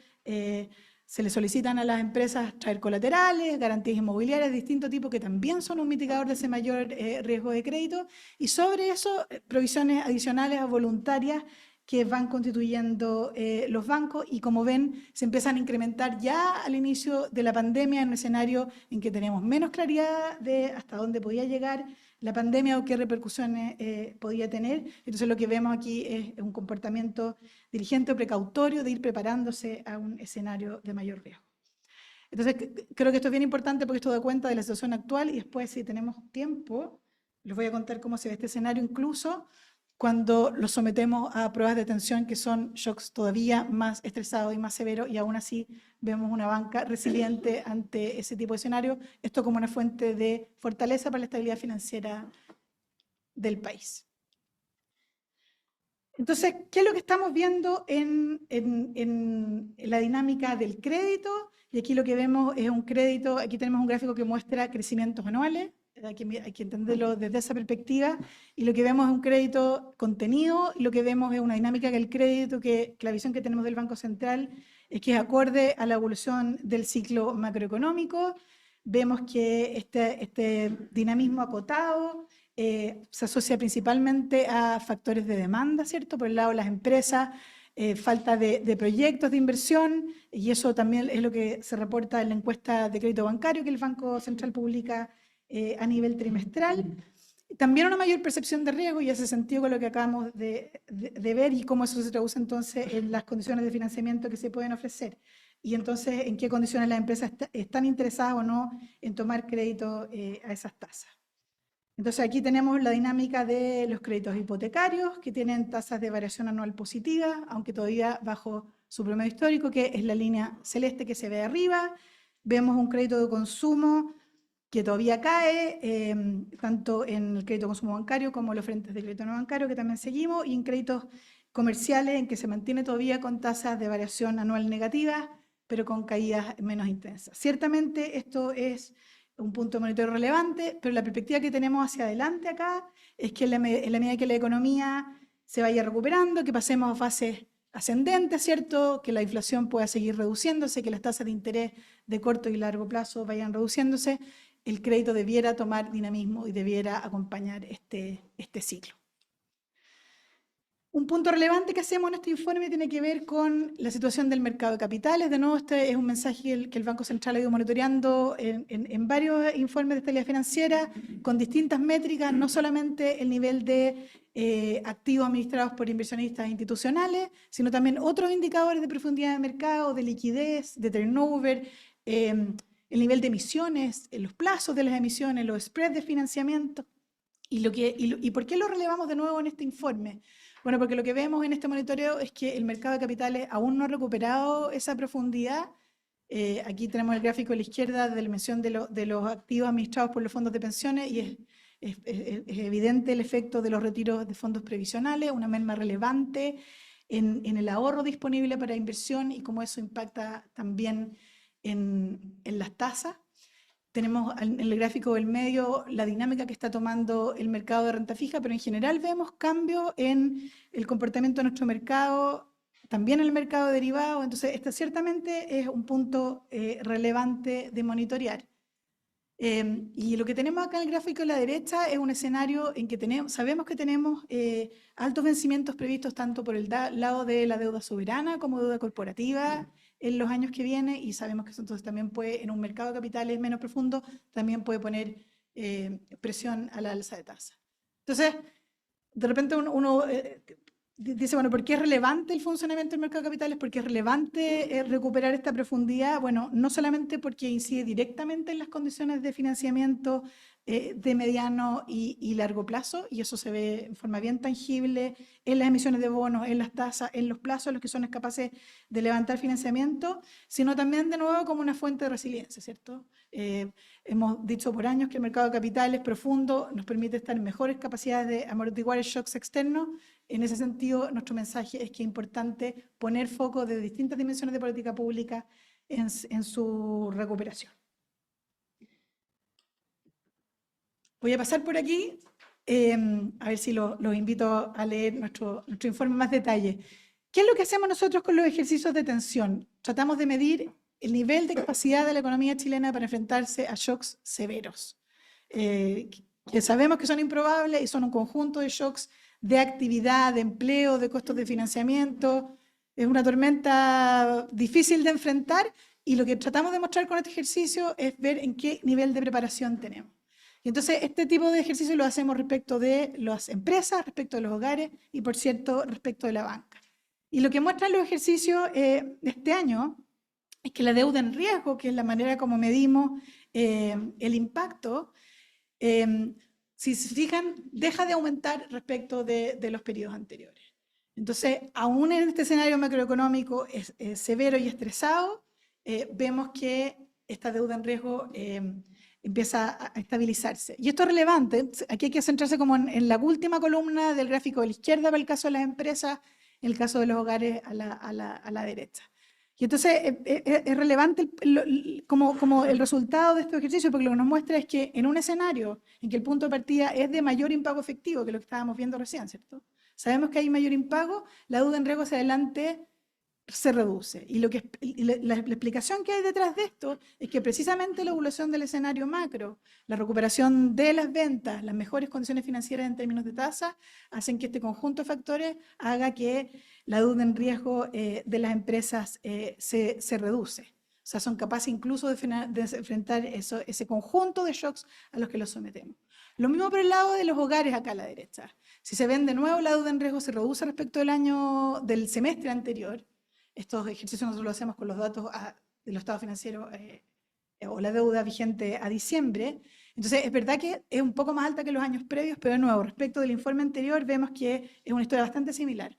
Se le solicitan a las empresas traer colaterales, garantías inmobiliarias de distinto tipo que también son un mitigador de ese mayor riesgo de crédito. Y sobre eso, provisiones adicionales voluntarias que van constituyendo los bancos y como ven se empiezan a incrementar ya al inicio de la pandemia en un escenario en que tenemos menos claridad de hasta dónde podía llegar la pandemia o qué repercusiones podía tener. Entonces lo que vemos aquí es un comportamiento diligente o precautorio de ir preparándose a un escenario de mayor riesgo. Entonces creo que esto es bien importante porque esto da cuenta de la situación actual y después si tenemos tiempo les voy a contar cómo se ve este escenario incluso cuando los sometemos a pruebas de tensión que son shocks todavía más estresados y más severos y aún así vemos una banca resiliente ante ese tipo de escenario. Esto como una fuente de fortaleza para la estabilidad financiera del país. Entonces, ¿qué es lo que estamos viendo en la dinámica del crédito? Y aquí lo que vemos es un crédito, aquí tenemos un gráfico que muestra crecimientos anuales. Hay que entenderlo desde esa perspectiva, y lo que vemos es un crédito contenido, y lo que vemos es una dinámica del crédito, que la visión que tenemos del Banco Central es que es acorde a la evolución del ciclo macroeconómico. Vemos que este dinamismo acotado se asocia principalmente a factores de demanda, ¿cierto? Por el lado de las empresas, falta de proyectos de inversión, y eso también es lo que se reporta en la encuesta de crédito bancario que el Banco Central publica a nivel trimestral. También una mayor percepción de riesgo, y ese sentido con lo que acabamos de ver y cómo eso se traduce entonces en las condiciones de financiamiento que se pueden ofrecer. Y entonces en qué condiciones las empresas están interesadas o no en tomar crédito a esas tasas. Entonces aquí tenemos la dinámica de los créditos hipotecarios que tienen tasas de variación anual positiva, aunque todavía bajo su promedio histórico, que es la línea celeste que se ve arriba. Vemos un crédito de consumo que todavía cae, tanto en el crédito de consumo bancario como en los frentes de crédito no bancario, que también seguimos, y en créditos comerciales en que se mantiene todavía con tasas de variación anual negativas, pero con caídas menos intensas. Ciertamente esto es un punto de monitoreo relevante, pero la perspectiva que tenemos hacia adelante acá es que en la medida que la economía se vaya recuperando, que pasemos a fases ascendentes, ¿cierto? Que la inflación pueda seguir reduciéndose, que las tasas de interés de corto y largo plazo vayan reduciéndose, el crédito debiera tomar dinamismo y debiera acompañar este ciclo. Un punto relevante que hacemos en este informe tiene que ver con la situación del mercado de capitales. De nuevo, este es un mensaje que el Banco Central ha ido monitoreando en varios informes de estabilidad financiera, con distintas métricas, no solamente el nivel de activos administrados por inversionistas institucionales, sino también otros indicadores de profundidad de mercado, de liquidez, de turnover, el nivel de emisiones, los plazos de las emisiones, los spreads de financiamiento. ¿Y por qué lo relevamos de nuevo en este informe? Bueno, porque lo que vemos en este monitoreo es que el mercado de capitales aún no ha recuperado esa profundidad. Aquí tenemos el gráfico a la izquierda de la dimensión de los activos administrados por los fondos de pensiones, y es evidente el efecto de los retiros de fondos previsionales, una merma relevante en el ahorro disponible para inversión y cómo eso impacta también en las tasas. Tenemos en el gráfico del medio la dinámica que está tomando el mercado de renta fija, pero en general vemos cambios en el comportamiento de nuestro mercado, también en el mercado derivado. Entonces, este ciertamente es un punto relevante de monitorear. Y lo que tenemos acá en el gráfico a la derecha es un escenario en que sabemos que tenemos altos vencimientos previstos tanto por el lado de la deuda soberana como deuda corporativa en los años que vienen, y sabemos que eso entonces también puede, en un mercado de capitales menos profundo, también puede poner presión a la alza de tasa. Entonces, de repente uno dice, bueno, ¿por qué es relevante el funcionamiento del mercado de capitales? ¿Por qué es relevante recuperar esta profundidad? Bueno, no solamente porque incide directamente en las condiciones de financiamiento de mediano y largo plazo, y eso se ve en forma bien tangible en las emisiones de bonos, en las tasas, en los plazos en los que son capaces de levantar financiamiento, sino también de nuevo como una fuente de resiliencia, ¿cierto? Hemos dicho por años que el mercado de capitales profundo nos permite estar en mejores capacidades de amortiguar shocks externos. En ese sentido, nuestro mensaje es que es importante poner foco de distintas dimensiones de política pública en su recuperación. Voy a pasar por aquí, a ver si los invito a leer nuestro informe en más detalle. ¿Qué es lo que hacemos nosotros con los ejercicios de tensión? Tratamos de medir el nivel de capacidad de la economía chilena para enfrentarse a shocks severos, que sabemos que son improbables y son un conjunto de shocks de actividad, de empleo, de costos de financiamiento. Es una tormenta difícil de enfrentar y lo que tratamos de mostrar con este ejercicio es ver en qué nivel de preparación tenemos. Y entonces este tipo de ejercicio lo hacemos respecto de las empresas, respecto de los hogares y, por cierto, respecto de la banca. Y lo que muestran los ejercicios de este año es que la deuda en riesgo, que es la manera como medimos el impacto, si se fijan, deja de aumentar respecto de los periodos anteriores. Entonces, aún en este escenario macroeconómico severo y estresado, vemos que esta deuda en riesgo empieza a estabilizarse. Y esto es relevante. Aquí hay que centrarse como en la última columna del gráfico de la izquierda para el caso de las empresas, en el caso de los hogares a la derecha. Y entonces es relevante como el resultado de este ejercicio, porque lo que nos muestra es que en un escenario en que el punto de partida es de mayor impago efectivo, que lo que estábamos viendo recién, ¿cierto? Sabemos que hay mayor impago, la deuda en riesgo hacia adelante se reduce. Y la explicación que hay detrás de esto es que precisamente la evolución del escenario macro, la recuperación de las ventas, las mejores condiciones financieras en términos de tasa, hacen que este conjunto de factores haga que la deuda en riesgo de las empresas se reduce. O sea, son capaces incluso de enfrentar ese conjunto de shocks a los que los sometemos. Lo mismo por el lado de los hogares acá a la derecha. Si se ven de nuevo, la deuda en riesgo se reduce respecto del semestre anterior. Estos ejercicios nosotros lo hacemos con los datos de los estados financieros o la deuda vigente a diciembre. Entonces, es verdad que es un poco más alta que los años previos, pero de nuevo, respecto del informe anterior, vemos que es una historia bastante similar.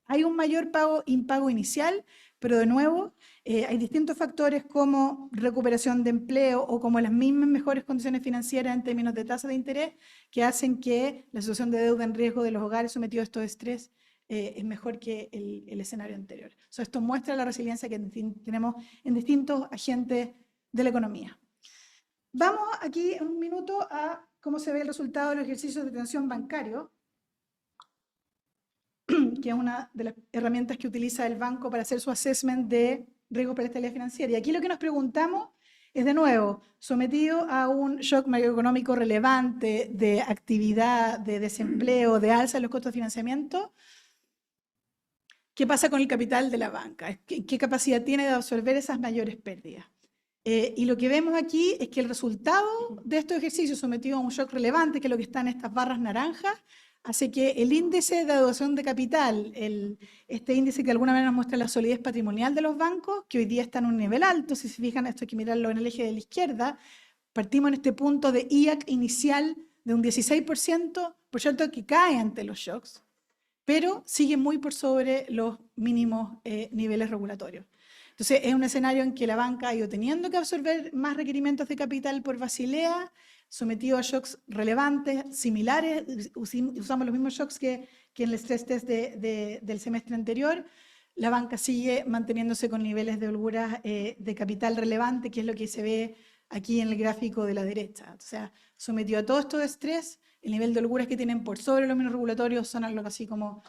Hay un mayor impago inicial, pero de nuevo, hay distintos factores como recuperación de empleo o como las mismas mejores condiciones financieras en términos de tasa de interés que hacen que la situación de deuda en riesgo de los hogares sometidos a estos estrés es mejor que el escenario anterior. Esto muestra la resiliencia que tenemos en distintos agentes de la economía. Vamos aquí en un minuto a cómo se ve el resultado de los ejercicios de atención bancario, que es una de las herramientas que utiliza el banco para hacer su assessment de riesgo para estabilidad financiera. Y aquí lo que nos preguntamos es, de nuevo, sometido a un shock macroeconómico relevante de actividad, de desempleo, de alza en los costos de financiamiento, ¿qué pasa con el capital de la banca? ¿Qué capacidad tiene de absorber esas mayores pérdidas? Y lo que vemos aquí es que el resultado de estos ejercicios sometidos a un shock relevante, que es lo que está en estas barras naranjas, hace que el índice de adecuación de capital, este índice que de alguna manera nos muestra la solidez patrimonial de los bancos, que hoy día está en un nivel alto, si se fijan, esto hay que mirarlo en el eje de la izquierda, partimos en este punto de IAC inicial de un 16%, por cierto, que cae ante los shocks, pero sigue muy por sobre los mínimos niveles regulatorios. Entonces, es un escenario en que la banca ha ido teniendo que absorber más requerimientos de capital por Basilea, sometido a shocks relevantes, similares, usamos los mismos shocks que en el stress test del semestre anterior. La banca sigue manteniéndose con niveles de holguras de capital relevante, que es lo que se ve aquí en el gráfico de la derecha. O sea, sometido a todo esto de estrés, el nivel de holguras que tienen por sobre los mínimos regulatorios son algo así como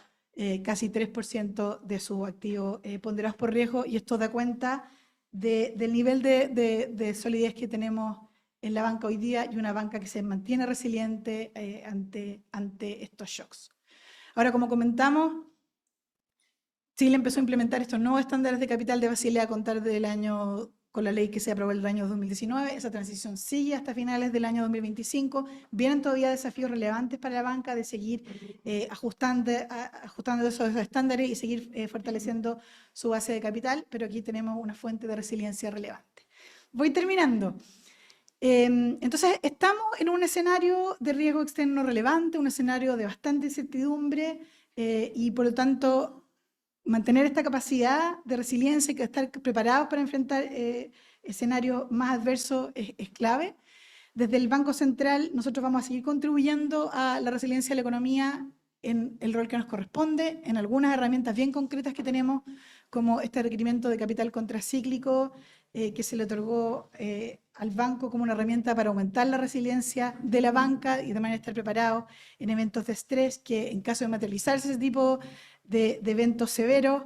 casi 3% de sus activos ponderados por riesgo, y esto da cuenta del nivel de solidez que tenemos en la banca hoy día, y una banca que se mantiene resiliente ante estos shocks. Ahora, como comentamos, Chile empezó a implementar estos nuevos estándares de capital de Basilea a contar con la ley que se aprobó el año 2019. Esa transición sigue hasta finales del año 2025. Vienen todavía desafíos relevantes para la banca de seguir ajustando esos estándares y seguir fortaleciendo su base de capital, pero aquí tenemos una fuente de resiliencia relevante. Voy terminando. Entonces, estamos en un escenario de riesgo externo relevante, un escenario de bastante incertidumbre y, por lo tanto, mantener esta capacidad de resiliencia y que estar preparados para enfrentar escenarios más adversos es clave. Desde el Banco Central, nosotros vamos a seguir contribuyendo a la resiliencia de la economía en el rol que nos corresponde, en algunas herramientas bien concretas que tenemos, como este requerimiento de capital contracíclico que se le otorgó al banco como una herramienta para aumentar la resiliencia de la banca y de manera estar preparados en eventos de estrés que, en caso de materializarse ese tipo de eventos severos,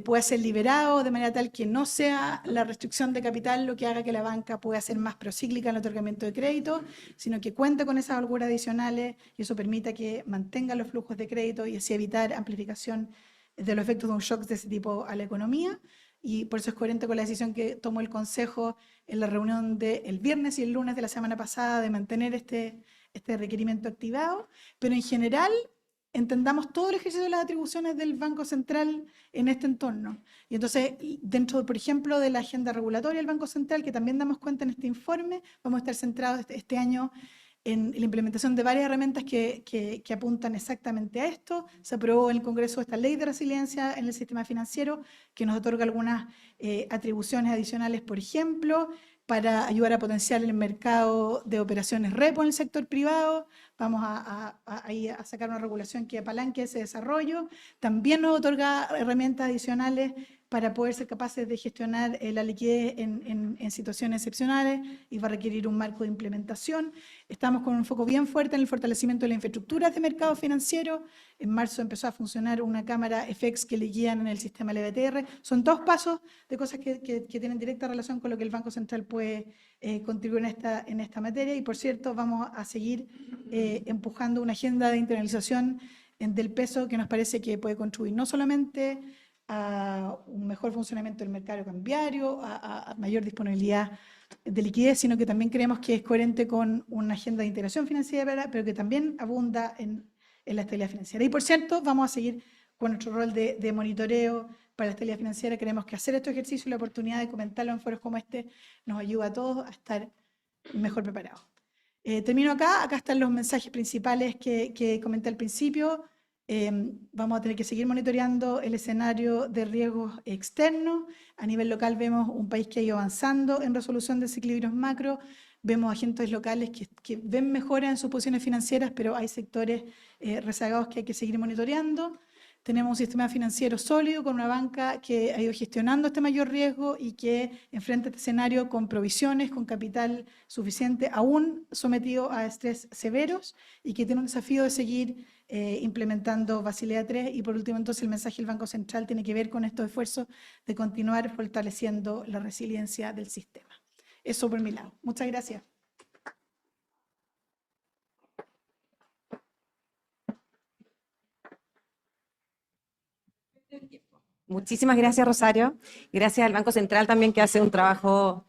pueda ser liberado de manera tal que no sea la restricción de capital lo que haga que la banca pueda ser más procíclica en el otorgamiento de crédito, sino que cuente con esas holguras adicionales y eso permita que mantenga los flujos de crédito y así evitar amplificación de los efectos de un shock de ese tipo a la economía. Y por eso es coherente con la decisión que tomó el Consejo en la reunión del viernes y el lunes de la semana pasada de mantener este requerimiento activado, pero en general entendamos todo el ejercicio de las atribuciones del Banco Central en este entorno. Y entonces, dentro, por ejemplo, de la agenda regulatoria del Banco Central, que también damos cuenta en este informe, vamos a estar centrados este año en la implementación de varias herramientas que apuntan exactamente a esto. Se aprobó en el Congreso esta ley de resiliencia en el sistema financiero, que nos otorga algunas atribuciones adicionales, por ejemplo, para ayudar a potenciar el mercado de operaciones repo en el sector privado. Vamos a sacar una regulación que apalanque ese desarrollo. También nos otorga herramientas adicionales para poder ser capaces de gestionar la liquidez en situaciones excepcionales y va a requerir un marco de implementación. Estamos con un foco bien fuerte en el fortalecimiento de las infraestructuras de mercado financiero. En marzo empezó a funcionar una cámara FX que le guían en el sistema LBTR. Son dos pasos de cosas que tienen directa relación con lo que el Banco Central puede contribuir en esta materia. Y por cierto, vamos a seguir empujando una agenda de internalización del peso que nos parece que puede contribuir no solamente a un mejor funcionamiento del mercado cambiario, a mayor disponibilidad de liquidez, sino que también creemos que es coherente con una agenda de integración financiera, pero que también abunda en la estabilidad financiera. Y por cierto, vamos a seguir con nuestro rol de monitoreo para la estabilidad financiera. Creemos que hacer este ejercicio y la oportunidad de comentarlo en foros como este nos ayuda a todos a estar mejor preparados. Termino acá. Acá están los mensajes principales que comenté al principio. Vamos a tener que seguir monitoreando el escenario de riesgos externos. A nivel local vemos un país que ha ido avanzando en resolución de desequilibrios macro. Vemos agentes locales que ven mejora en sus posiciones financieras, pero hay sectores rezagados que hay que seguir monitoreando. Tenemos un sistema financiero sólido con una banca que ha ido gestionando este mayor riesgo y que enfrenta este escenario con provisiones, con capital suficiente, aún sometido a estrés severos y que tiene un desafío de seguir implementando Basilea III. Y por último, entonces, el mensaje del Banco Central tiene que ver con estos esfuerzos de continuar fortaleciendo la resiliencia del sistema. Eso por mi lado. Muchas gracias. Muchísimas gracias, Rosario. Gracias al Banco Central también, que hace un trabajo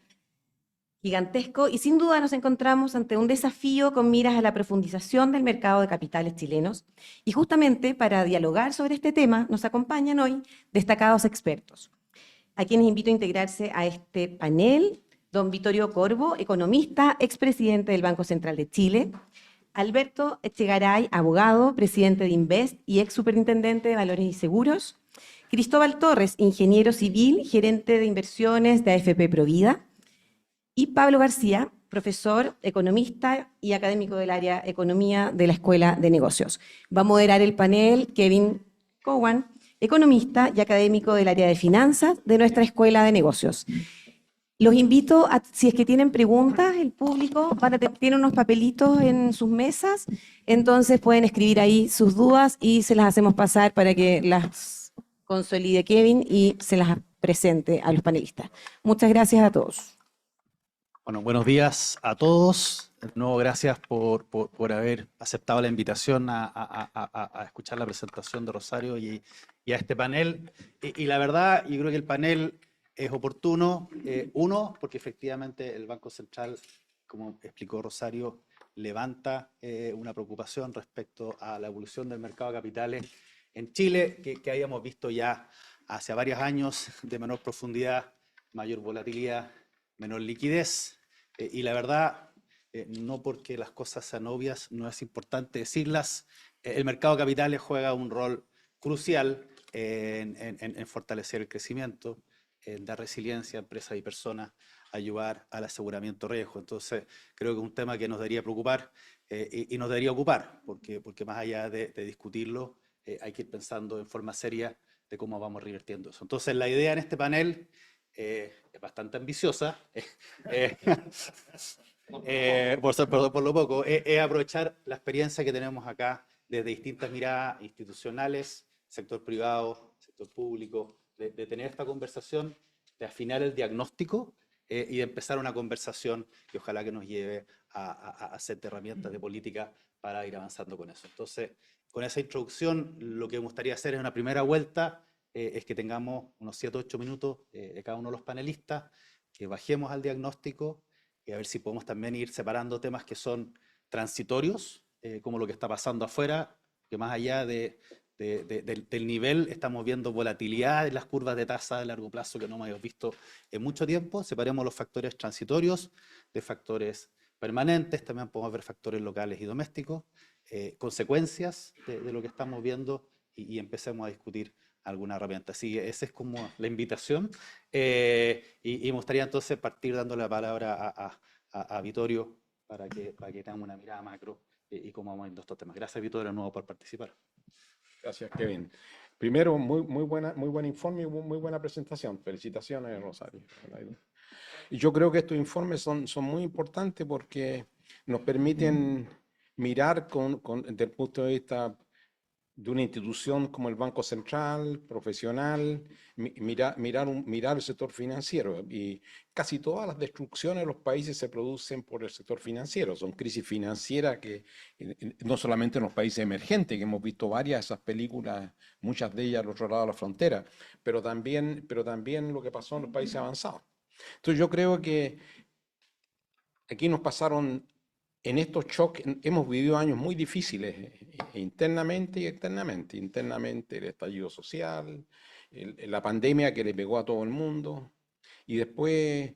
gigantesco. Y sin duda nos encontramos ante un desafío con miras a la profundización del mercado de capitales chilenos. Y justamente para dialogar sobre este tema nos acompañan hoy destacados expertos, a quienes invito a integrarse a este panel: don Vittorio Corvo, economista, expresidente del Banco Central de Chile; Alberto Echegaray, abogado, presidente de Invest y ex superintendente de Valores y Seguros; Cristóbal Torres, ingeniero civil, gerente de inversiones de AFP Provida; y Pablo García, profesor, economista y académico del área Economía de la Escuela de Negocios. Va a moderar el panel Kevin Cowan, economista y académico del área de finanzas de nuestra Escuela de Negocios. Los invito a, si es que tienen preguntas, el público tiene unos papelitos en sus mesas, entonces pueden escribir ahí sus dudas y se las hacemos pasar para que las consolide Kevin y se las presente a los panelistas. Muchas gracias a todos. Bueno, buenos días a todos. De nuevo, gracias por haber aceptado la invitación a escuchar la presentación de Rosario y a este panel. Y la verdad, yo creo que el panel es oportuno. Uno, porque efectivamente el Banco Central, como explicó Rosario, levanta una preocupación respecto a la evolución del mercado de capitales en Chile, que habíamos visto ya hace varios años, de menor profundidad, mayor volatilidad, menor liquidez. Y la verdad, no porque las cosas sean obvias, no es importante decirlas, el mercado de capitales juega un rol crucial en fortalecer el crecimiento, en dar resiliencia a empresas y personas, ayudar al aseguramiento de riesgo. Entonces, creo que es un tema que nos debería preocupar y nos debería ocupar, porque más allá de discutirlo, hay que ir pensando en forma seria de cómo vamos revirtiendo eso. Entonces, la idea en este panel es bastante ambiciosa, por lo poco, es aprovechar la experiencia que tenemos acá desde distintas miradas institucionales, sector privado, sector público, de tener esta conversación, de afinar el diagnóstico y de empezar una conversación que ojalá que nos lleve a hacer herramientas de política para ir avanzando con eso. Entonces, con esa introducción, lo que me gustaría hacer en una primera vuelta es que tengamos unos 7 o 8 minutos de cada uno de los panelistas, que bajemos al diagnóstico y a ver si podemos también ir separando temas que son transitorios, como lo que está pasando afuera, que más allá del nivel estamos viendo volatilidad en las curvas de tasa de largo plazo que no hemos visto en mucho tiempo. Separemos los factores transitorios de factores permanentes, también podemos ver factores locales y domésticos, consecuencias de lo que estamos viendo y empecemos a discutir alguna herramienta. Así que esa es como la invitación. Y me gustaría entonces partir dándole la palabra a Vittorio para que tengamos una mirada macro y cómo vamos viendo estos temas. Gracias, Vittorio, de nuevo por participar. Gracias, Kevin. Primero, muy buen informe y muy buena presentación. Felicitaciones, Rosario. Y yo creo que estos informes son muy importantes porque nos permiten mirar desde el punto de vista de una institución como el Banco Central, profesional, mirar el sector financiero. Y casi todas las destrucciones de los países se producen por el sector financiero. Son crisis financieras que no solamente en los países emergentes, que hemos visto varias de esas películas, muchas de ellas al otro lado de la frontera, pero también lo que pasó en los países avanzados. Entonces yo creo que aquí nos pasaron, en estos choques, hemos vivido años muy difíciles, internamente y externamente. Internamente el estallido social, la pandemia que le pegó a todo el mundo, y después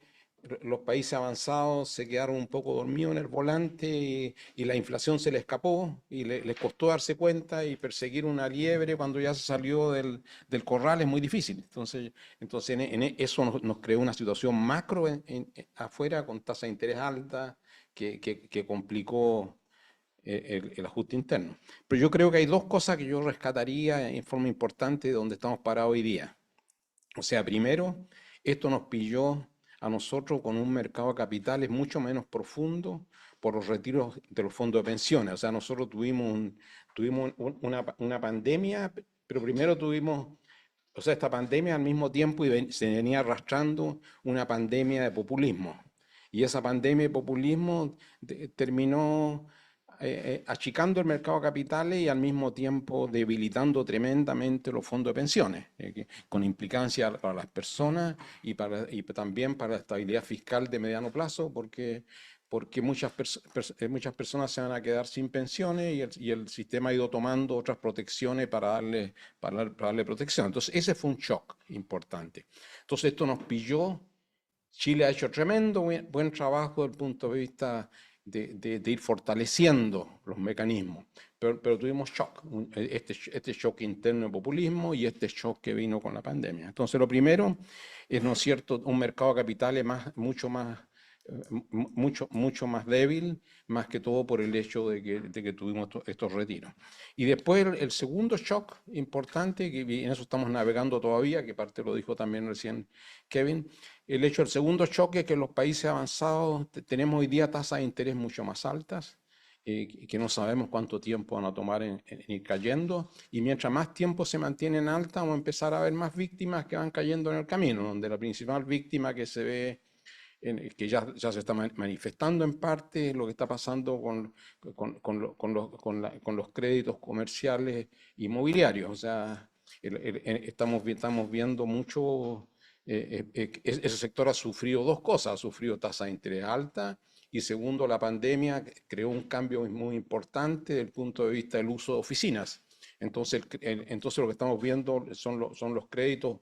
los países avanzados se quedaron un poco dormidos en el volante y la inflación se les escapó y les costó darse cuenta, y perseguir una liebre cuando ya se salió del corral es muy difícil. Entonces eso nos creó una situación macro afuera, con tasa de interés alta, que complicó el ajuste interno. Pero yo creo que hay dos cosas que yo rescataría en forma importante de donde estamos parados hoy día. O sea, primero, esto nos pilló a nosotros con un mercado de capitales mucho menos profundo por los retiros de los fondos de pensiones. O sea, nosotros tuvimos una pandemia, pero primero o sea, esta pandemia al mismo tiempo se venía arrastrando una pandemia de populismo. Y esa pandemia de populismo terminó achicando el mercado de capitales y al mismo tiempo debilitando tremendamente los fondos de pensiones, con implicancia para las personas y también para la estabilidad fiscal de mediano plazo, porque muchas personas se van a quedar sin pensiones y el sistema ha ido tomando otras protecciones para darle protección. Entonces ese fue un shock importante. Entonces esto nos pilló. Chile ha hecho tremendo buen trabajo desde el punto de vista de ir fortaleciendo los mecanismos, pero tuvimos shock, este shock interno de populismo y este shock que vino con la pandemia. Entonces lo primero es, ¿no es cierto?, un mercado de capitales mucho más débil, más que todo por el hecho de que tuvimos estos retiros. Y después el segundo shock importante, que en eso estamos navegando todavía, que parte lo dijo también recién Kevin, el segundo shock es que en los países avanzados tenemos hoy día tasas de interés mucho más altas, que no sabemos cuánto tiempo van a tomar en ir cayendo, y mientras más tiempo se mantienen altas, vamos a empezar a ver más víctimas que van cayendo en el camino, donde la principal víctima que se ve, que ya se está manifestando en parte, lo que está pasando con los créditos comerciales inmobiliarios. O sea, estamos viendo mucho, ese sector ha sufrido dos cosas: ha sufrido tasa de interés alta, y segundo, la pandemia creó un cambio muy importante desde el punto de vista del uso de oficinas. Entonces lo que estamos viendo son los créditos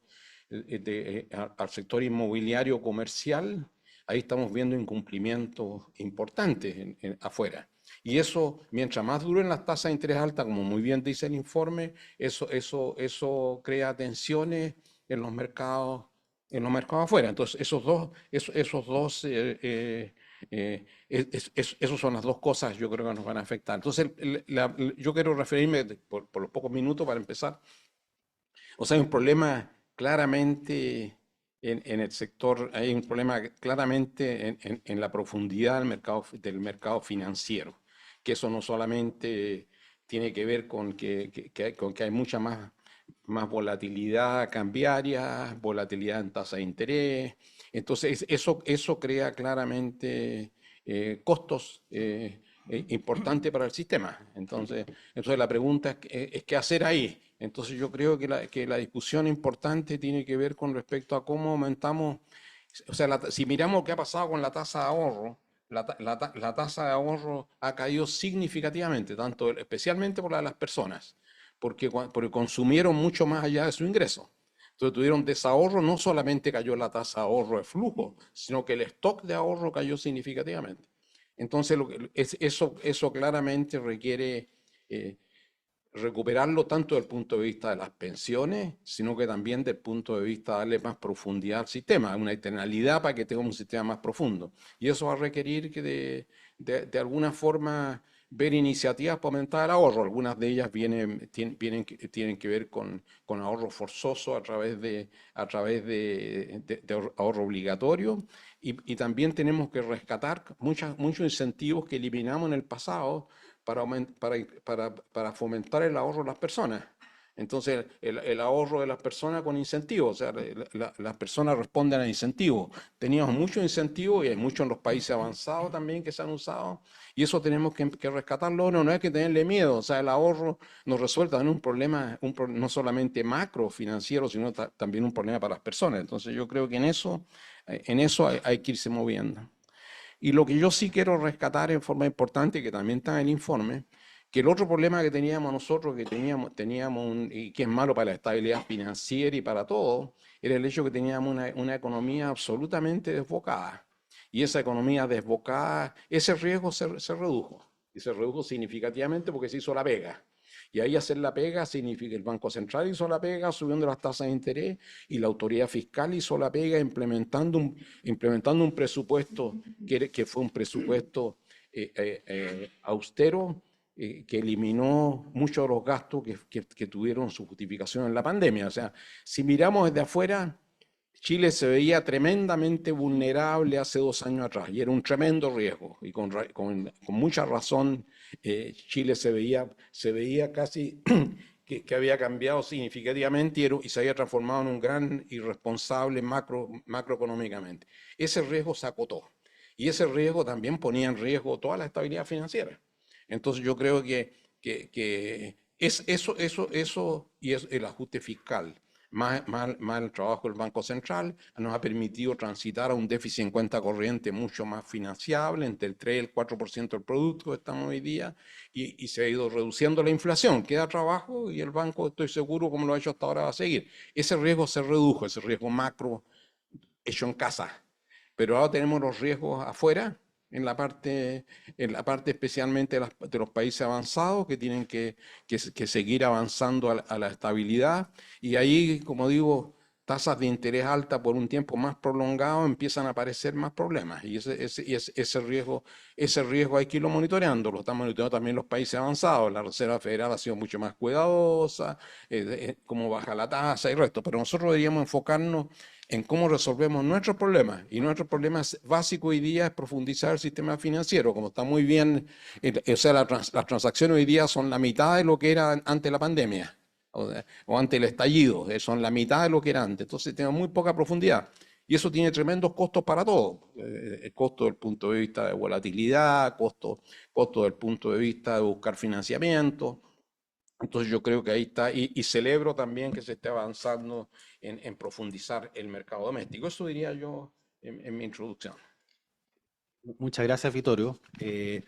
al sector inmobiliario comercial. Ahí estamos viendo incumplimientos importantes afuera. Y eso, mientras más duren las tasas de interés altas, como muy bien dice el informe, eso crea tensiones en los mercados afuera. Entonces, esos son las dos cosas, yo creo, que nos van a afectar. Entonces, yo quiero referirme por los pocos minutos para empezar. O sea, hay un problema claramente en el sector, hay un problema claramente en la profundidad del mercado financiero, que eso no solamente tiene que ver con que hay mucha más más volatilidad cambiaria, volatilidad en tasa de interés. Entonces, eso crea claramente costos importantes para el sistema. Entonces la pregunta es qué hacer ahí. Entonces, yo creo que la discusión importante tiene que ver con respecto a cómo aumentamos, o sea, si miramos lo que ha pasado con la tasa de ahorro, la tasa de ahorro ha caído significativamente, especialmente por la de las personas, porque consumieron mucho más allá de su ingreso. Entonces tuvieron desahorro, no solamente cayó la tasa de ahorro de flujo, sino que el stock de ahorro cayó significativamente. Entonces eso claramente requiere recuperarlo tanto desde el punto de vista de las pensiones, sino que también desde el punto de vista de darle más profundidad al sistema, una eternalidad para que tenga un sistema más profundo. Y eso va a requerir que de alguna forma ver iniciativas para aumentar el ahorro. Algunas de ellas tienen que ver con ahorro forzoso a través de ahorro obligatorio. Y también tenemos que rescatar muchos incentivos que eliminamos en el pasado para fomentar el ahorro de las personas. Entonces, el ahorro de las personas con incentivos, o sea, las personas responden a incentivos. Teníamos muchos incentivos y hay muchos en los países avanzados también que se han usado, y eso tenemos que rescatarlo. No hay que tenerle miedo, o sea, el ahorro nos resuelve también un problema, no solamente macro financiero, sino también un problema para las personas. Entonces, yo creo que en eso hay que irse moviendo. Y lo que yo sí quiero rescatar en forma importante, que también está en el informe, que el otro problema que teníamos nosotros, y que es malo para la estabilidad financiera y para todo, era el hecho que teníamos una economía absolutamente desbocada. Y esa economía desbocada, ese riesgo se redujo. Y se redujo significativamente porque se hizo la pega. Y ahí hacer la pega significa el Banco Central hizo la pega subiendo las tasas de interés y la autoridad fiscal hizo la pega implementando un presupuesto que fue un presupuesto austero, que eliminó muchos de los gastos que tuvieron su justificación en la pandemia. O sea, si miramos desde afuera, Chile se veía tremendamente vulnerable hace 2 años atrás y era un tremendo riesgo. Y con mucha razón, Chile se veía casi que había cambiado significativamente y se había transformado en un gran irresponsable macroeconómicamente. Ese riesgo se acotó y ese riesgo también ponía en riesgo toda la estabilidad financiera. Entonces yo creo que es eso y es el ajuste fiscal más el trabajo del Banco Central nos ha permitido transitar a un déficit en cuenta corriente mucho más financiable, entre el 3 y el 4% del producto que estamos hoy día, y se ha ido reduciendo la inflación. Queda trabajo y el banco, estoy seguro, como lo ha hecho hasta ahora, va a seguir. Ese riesgo se redujo, ese riesgo macro hecho en casa. Pero ahora tenemos los riesgos afuera, en la parte especialmente de los países avanzados que tienen que seguir avanzando a la estabilidad. Y ahí, como digo, tasas de interés altas por un tiempo más prolongado empiezan a aparecer más problemas. Y ese riesgo hay que irlo monitoreando. Lo están monitoreando también los países avanzados. La Reserva Federal ha sido mucho más cuidadosa, cómo baja la tasa y el resto. Pero nosotros deberíamos enfocarnos en cómo resolvemos nuestros problemas. Y nuestro problema básico hoy día es profundizar el sistema financiero, como está muy bien, o sea, las transacciones hoy día son la mitad de lo que era antes de la pandemia, o antes del estallido, son la mitad de lo que era antes. Entonces tenemos muy poca profundidad. Y eso tiene tremendos costos para todos. El costo desde el punto de vista de volatilidad, costo desde el punto de vista de buscar financiamiento. Entonces yo creo que ahí está, y celebro también que se esté avanzando en profundizar el mercado doméstico. Eso diría yo en mi introducción. Muchas gracias, Vittorio. Creo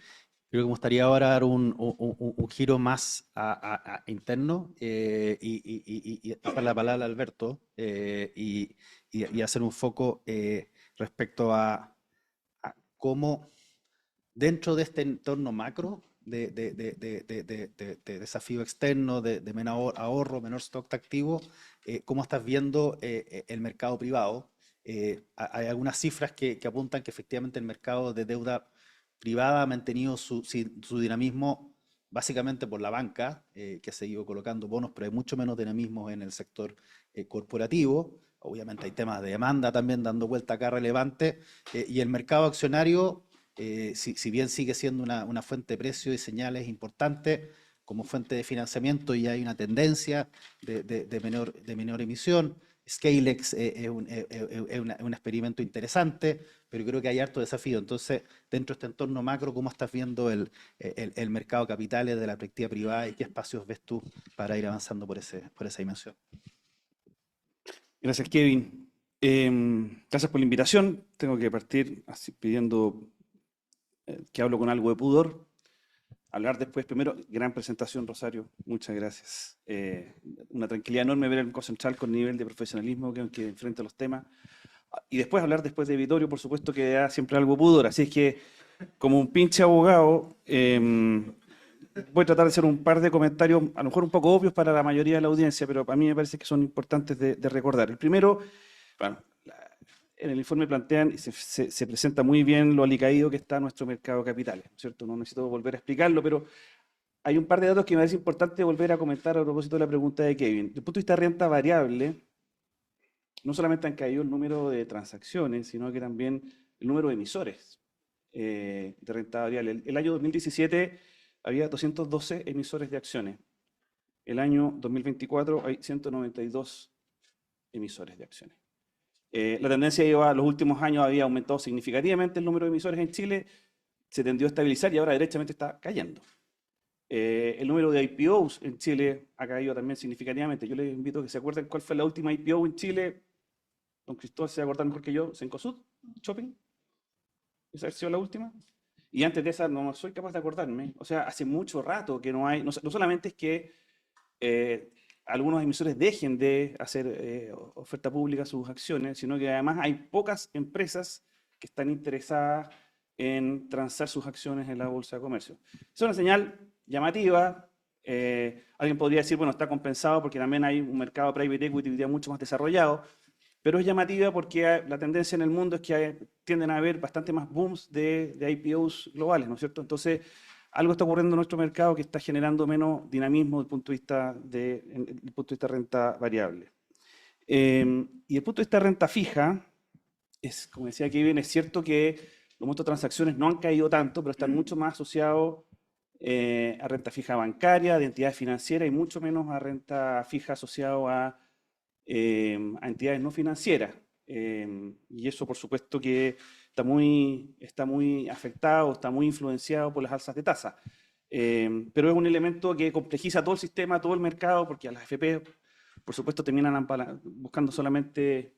que me gustaría ahora dar un giro más interno y pasar la palabra a Alberto y hacer un foco respecto a cómo dentro de este entorno macro de desafío externo, de menor ahorro, menor stock de activos, cómo estás viendo el mercado privado. Hay algunas cifras que apuntan que efectivamente el mercado de deuda privada ha mantenido su dinamismo básicamente por la banca, que ha seguido colocando bonos, pero hay mucho menos dinamismo en el sector corporativo. Obviamente hay temas de demanda también dando vuelta acá relevantes, y el mercado accionario, si bien sigue siendo una fuente de precio y señales importante, como fuente de financiamiento y hay una tendencia de menor emisión. Scalex es un experimento interesante, pero creo que hay harto desafío. Entonces, dentro de este entorno macro, ¿cómo estás viendo el mercado de capitales de la perspectiva privada y qué espacios ves tú para ir avanzando por esa dimensión? Gracias, Kevin. Gracias por la invitación. Tengo que partir así, pidiendo que hablo con algo de pudor. Hablar después, primero, gran presentación, Rosario, muchas gracias. Una tranquilidad enorme ver el Banco Central con nivel de profesionalismo que enfrenta los temas. Y después hablar después de Vittorio, por supuesto que da siempre algo de pudor. Así es que, como un pinche abogado, voy a tratar de hacer un par de comentarios, a lo mejor un poco obvios para la mayoría de la audiencia, pero para mí me parece que son importantes de recordar. El primero, bueno, en el informe plantean y se presenta muy bien lo alicaído que está nuestro mercado de capitales, ¿cierto? No necesito volver a explicarlo, pero hay un par de datos que me parece importante volver a comentar a propósito de la pregunta de Kevin. Desde el punto de vista de renta variable, no solamente han caído el número de transacciones, sino que también el número de emisores de renta variable. El año 2017 había 212 emisores de acciones. El año 2024 hay 192 emisores de acciones. La tendencia lleva, los últimos años había aumentado significativamente el número de emisores en Chile, se tendió a estabilizar y ahora derechamente está cayendo. El número de IPOs en Chile ha caído también significativamente. Yo les invito a que se acuerden cuál fue la última IPO en Chile. Don Cristóbal se va a acordar mejor que yo. Cencosud, Shopping. ¿Esa ha sido la última? Y antes de esa no soy capaz de acordarme. O sea, hace mucho rato que no hay, no solamente es que algunos emisores dejen de hacer oferta pública sus acciones, sino que además hay pocas empresas que están interesadas en transar sus acciones en la Bolsa de Comercio. Es una señal llamativa. Alguien podría decir, bueno, está compensado porque también hay un mercado private equity hoy día mucho más desarrollado, pero es llamativa porque la tendencia en el mundo es que tienden a haber bastante más booms de IPOs globales, ¿no es cierto? Entonces, algo está ocurriendo en nuestro mercado que está generando menos dinamismo desde el punto de vista de renta variable. Y desde el punto de vista de renta fija, como decía Kevin, es cierto que los montos de transacciones no han caído tanto, pero están mucho más asociados a renta fija bancaria, de entidades financieras, y mucho menos a renta fija asociado a entidades no financieras. Y eso, por supuesto, que está muy afectado, está muy influenciado por las alzas de tasa. Pero es un elemento que complejiza todo el sistema, todo el mercado, porque a las AFP, por supuesto, terminan buscando solamente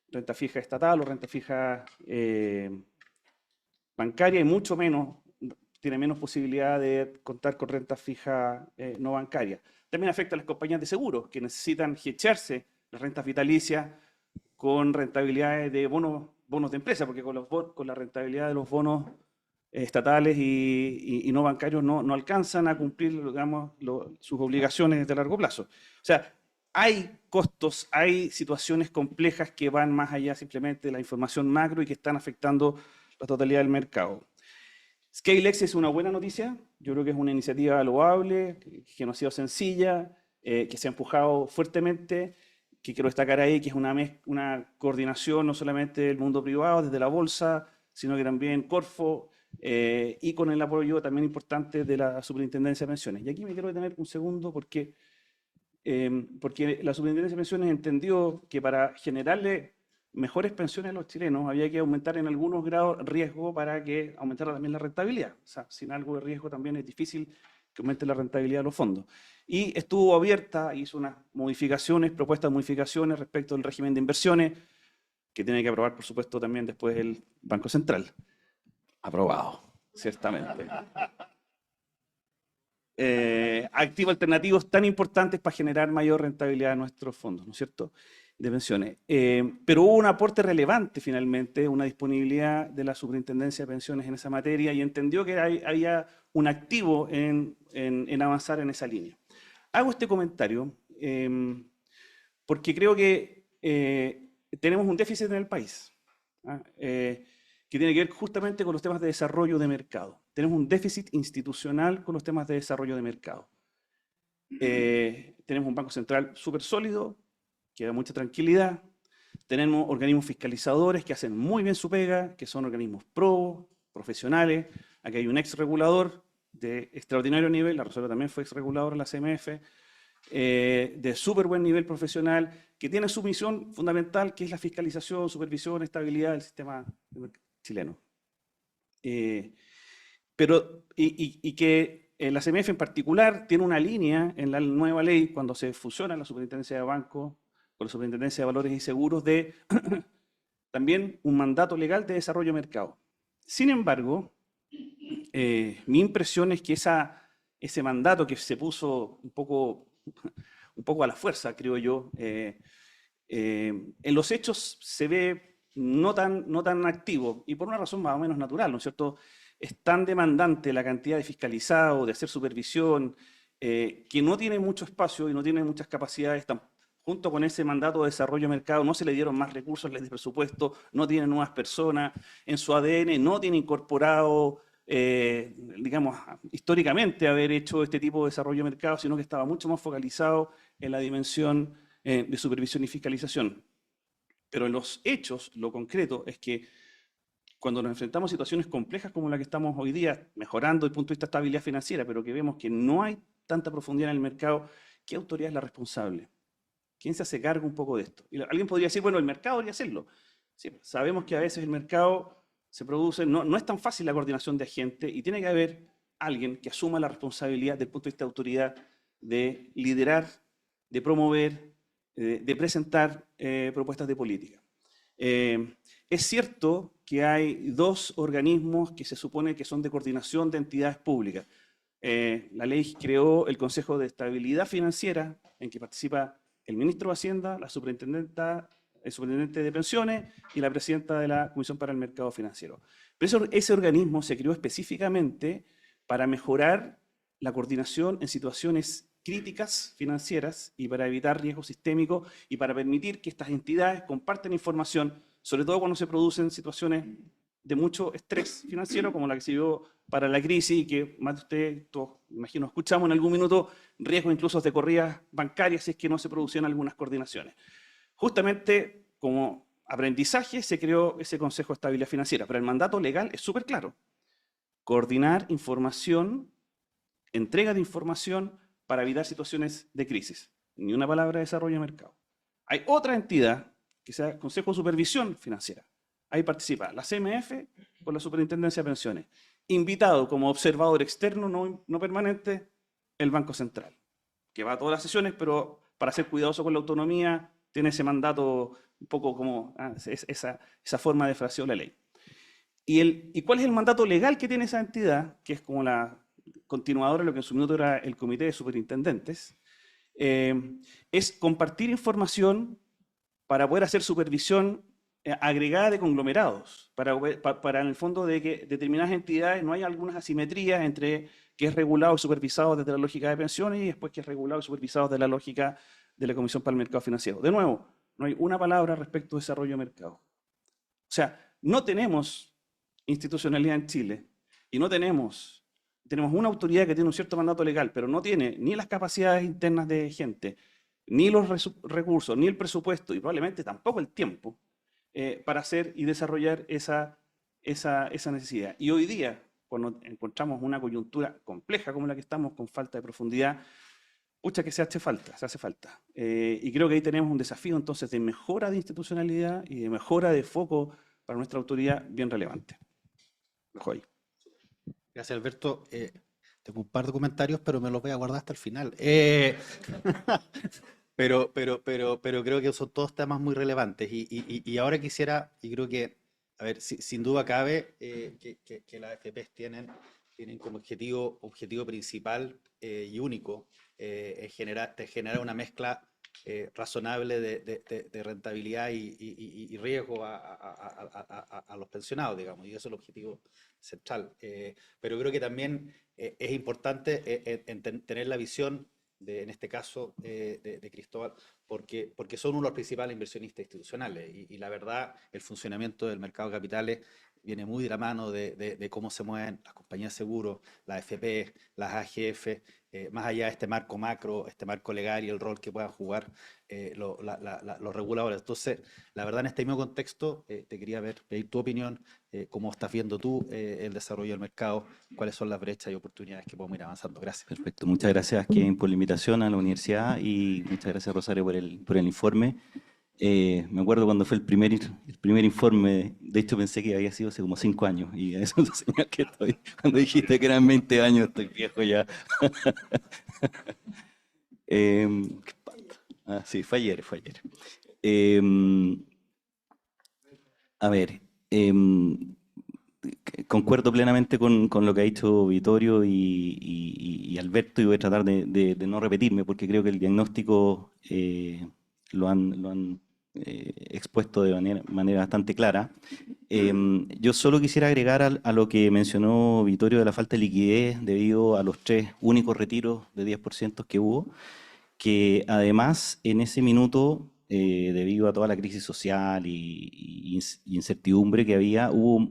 renta fija estatal o renta fija bancaria, y mucho menos, tiene menos posibilidad de contar con renta fija no bancaria. También afecta a las compañías de seguros, que necesitan hedgearse las rentas vitalicias con rentabilidades de bonos de empresa, porque con la rentabilidad de los bonos estatales y no bancarios no alcanzan a cumplir, digamos, sus obligaciones de largo plazo. O sea, hay costos, hay situaciones complejas que van más allá simplemente de la información macro y que están afectando la totalidad del mercado. Scalex es una buena noticia. Yo creo que es una iniciativa loable, que no ha sido sencilla, que se ha empujado fuertemente, que quiero destacar ahí, que es una coordinación no solamente del mundo privado, desde la bolsa, sino que también Corfo, y con el apoyo también importante de la Superintendencia de Pensiones. Y aquí me quiero detener un segundo porque la Superintendencia de Pensiones entendió que para generarle mejores pensiones a los chilenos había que aumentar en algunos grados riesgo para que aumentara también la rentabilidad. O sea, sin algo de riesgo también es difícil que aumente la rentabilidad de los fondos. Y estuvo abierta, hizo unas propuestas de modificaciones respecto al régimen de inversiones, que tiene que aprobar, por supuesto, también después el Banco Central. Aprobado, ciertamente. Activos alternativos tan importantes para generar mayor rentabilidad a nuestros fondos, ¿no es cierto?, de pensiones. Pero hubo un aporte relevante finalmente, una disponibilidad de la Superintendencia de Pensiones en esa materia, y entendió que había un activo en avanzar en esa línea. Hago este comentario porque creo que tenemos un déficit en el país, que tiene que ver justamente con los temas de desarrollo de mercado. Tenemos un déficit institucional con los temas de desarrollo de mercado. Tenemos un Banco Central súper sólido, que da mucha tranquilidad. Tenemos organismos fiscalizadores que hacen muy bien su pega, que son organismos profesionales. Aquí hay un ex regulador de extraordinario nivel, la Rosario también fue exreguladora de la CMF, de súper buen nivel profesional, que tiene su misión fundamental, que es la fiscalización, supervisión, estabilidad del sistema chileno. Y que la CMF en particular tiene una línea en la nueva ley, cuando se fusiona la Superintendencia de Bancos con la Superintendencia de Valores y Seguros, de también un mandato legal de desarrollo de mercado. Sin embargo, mi impresión es que ese mandato que se puso un poco a la fuerza, creo yo, en los hechos se ve no tan activo, y por una razón más o menos natural, ¿no es cierto? Es tan demandante la cantidad de fiscalizado, de hacer supervisión, que no tiene mucho espacio y no tiene muchas capacidades. Junto con ese mandato de desarrollo de mercado no se le dieron más recursos, ley de presupuesto, no tiene nuevas personas, en su ADN no tiene incorporado, digamos, históricamente haber hecho este tipo de desarrollo de mercado, sino que estaba mucho más focalizado en la dimensión de supervisión y fiscalización. Pero en los hechos, lo concreto es que cuando nos enfrentamos a situaciones complejas como la que estamos hoy día, mejorando desde el punto de vista de estabilidad financiera, pero que vemos que no hay tanta profundidad en el mercado, ¿qué autoridad es la responsable? ¿Quién se hace cargo un poco de esto? Y alguien podría decir, bueno, el mercado debería hacerlo. Sí, sabemos que a veces el mercado se produce, no es tan fácil la coordinación de agentes y tiene que haber alguien que asuma la responsabilidad desde el punto de vista de autoridad de liderar, de promover, de presentar propuestas de política. Es cierto que hay dos organismos que se supone que son de coordinación de entidades públicas. La ley creó el Consejo de Estabilidad Financiera, en que participa el ministro de Hacienda, la superintendente de pensiones y la presidenta de la Comisión para el Mercado Financiero. Pero ese organismo se creó específicamente para mejorar la coordinación en situaciones críticas financieras y para evitar riesgos sistémicos y para permitir que estas entidades compartan información, sobre todo cuando se producen situaciones de mucho estrés financiero, como la que se dio para la crisis y que más de ustedes, todos, imagino, escuchamos en algún minuto, riesgos incluso de corridas bancarias si es que no se producían algunas coordinaciones. Justamente como aprendizaje se creó ese Consejo de Estabilidad Financiera, pero el mandato legal es súper claro. Coordinar información, entrega de información para evitar situaciones de crisis. Ni una palabra de desarrollo de mercado. Hay otra entidad, que sea Consejo de Supervisión Financiera. Ahí participa la CMF con la Superintendencia de Pensiones. Invitado como observador externo, no permanente, el Banco Central, que va a todas las sesiones, pero para ser cuidadoso con la autonomía, tiene ese mandato un poco como esa forma de fraseo de la ley. ¿Y cuál es el mandato legal que tiene esa entidad, que es como la continuadora de lo que en su minuto era el Comité de Superintendentes? Es compartir información para poder hacer supervisión agregada de conglomerados, para en el fondo de que determinadas entidades no hay algunas asimetrías entre que es regulado y supervisado desde la lógica de pensiones y después que es regulado y supervisado desde la lógica de la Comisión para el Mercado Financiero. De nuevo, no hay una palabra respecto de desarrollo de mercado. O sea, no tenemos institucionalidad en Chile y tenemos una autoridad que tiene un cierto mandato legal, pero no tiene ni las capacidades internas de gente, ni los recursos, ni el presupuesto y probablemente tampoco el tiempo para hacer y desarrollar esa necesidad. Y hoy día, cuando encontramos una coyuntura compleja como la que estamos, con falta de profundidad, pucha que se hace falta. Y creo que ahí tenemos un desafío entonces de mejora de institucionalidad y de mejora de foco para nuestra autoridad bien relevante. Lo dejo ahí. Gracias, Alberto. Tengo un par de comentarios, pero me los voy a guardar hasta el final. Pero creo que son todos temas muy relevantes. Y ahora quisiera, y creo que, a ver, sin duda cabe que las AFPs tienen como objetivo principal y único generar una mezcla razonable de rentabilidad y riesgo a los pensionados, digamos, y eso es el objetivo central. Pero creo que también es importante tener la visión en este caso de Cristóbal, porque son uno de los principales inversionistas institucionales y la verdad, el funcionamiento del mercado de capitales viene muy de la mano de cómo se mueven las compañías de seguros, las AFP, las AGF, más allá de este marco macro, este marco legal y el rol que puedan jugar los reguladores. Entonces, la verdad, en este mismo contexto, te quería pedir tu opinión, cómo estás viendo tú el desarrollo del mercado, cuáles son las brechas y oportunidades que podemos ir avanzando. Gracias. Perfecto. Muchas gracias, Kevin, por la invitación a la universidad y muchas gracias, Rosario, por el informe. Me acuerdo cuando fue el primer informe, de hecho pensé que había sido hace como 5 años y eso es una señal que estoy, cuando dijiste que eran 20 años, estoy viejo ya. ¿Qué pasa? Ah, sí, fue ayer. A ver, concuerdo plenamente con lo que ha dicho Vittorio y Alberto y voy a tratar de no repetirme porque creo que el diagnóstico lo han expuesto de manera bastante clara. Yo solo quisiera agregar a lo que mencionó Vittorio de la falta de liquidez debido a los 3 únicos retiros de 10% que hubo, que además en ese minuto, debido a toda la crisis social y incertidumbre que había, hubo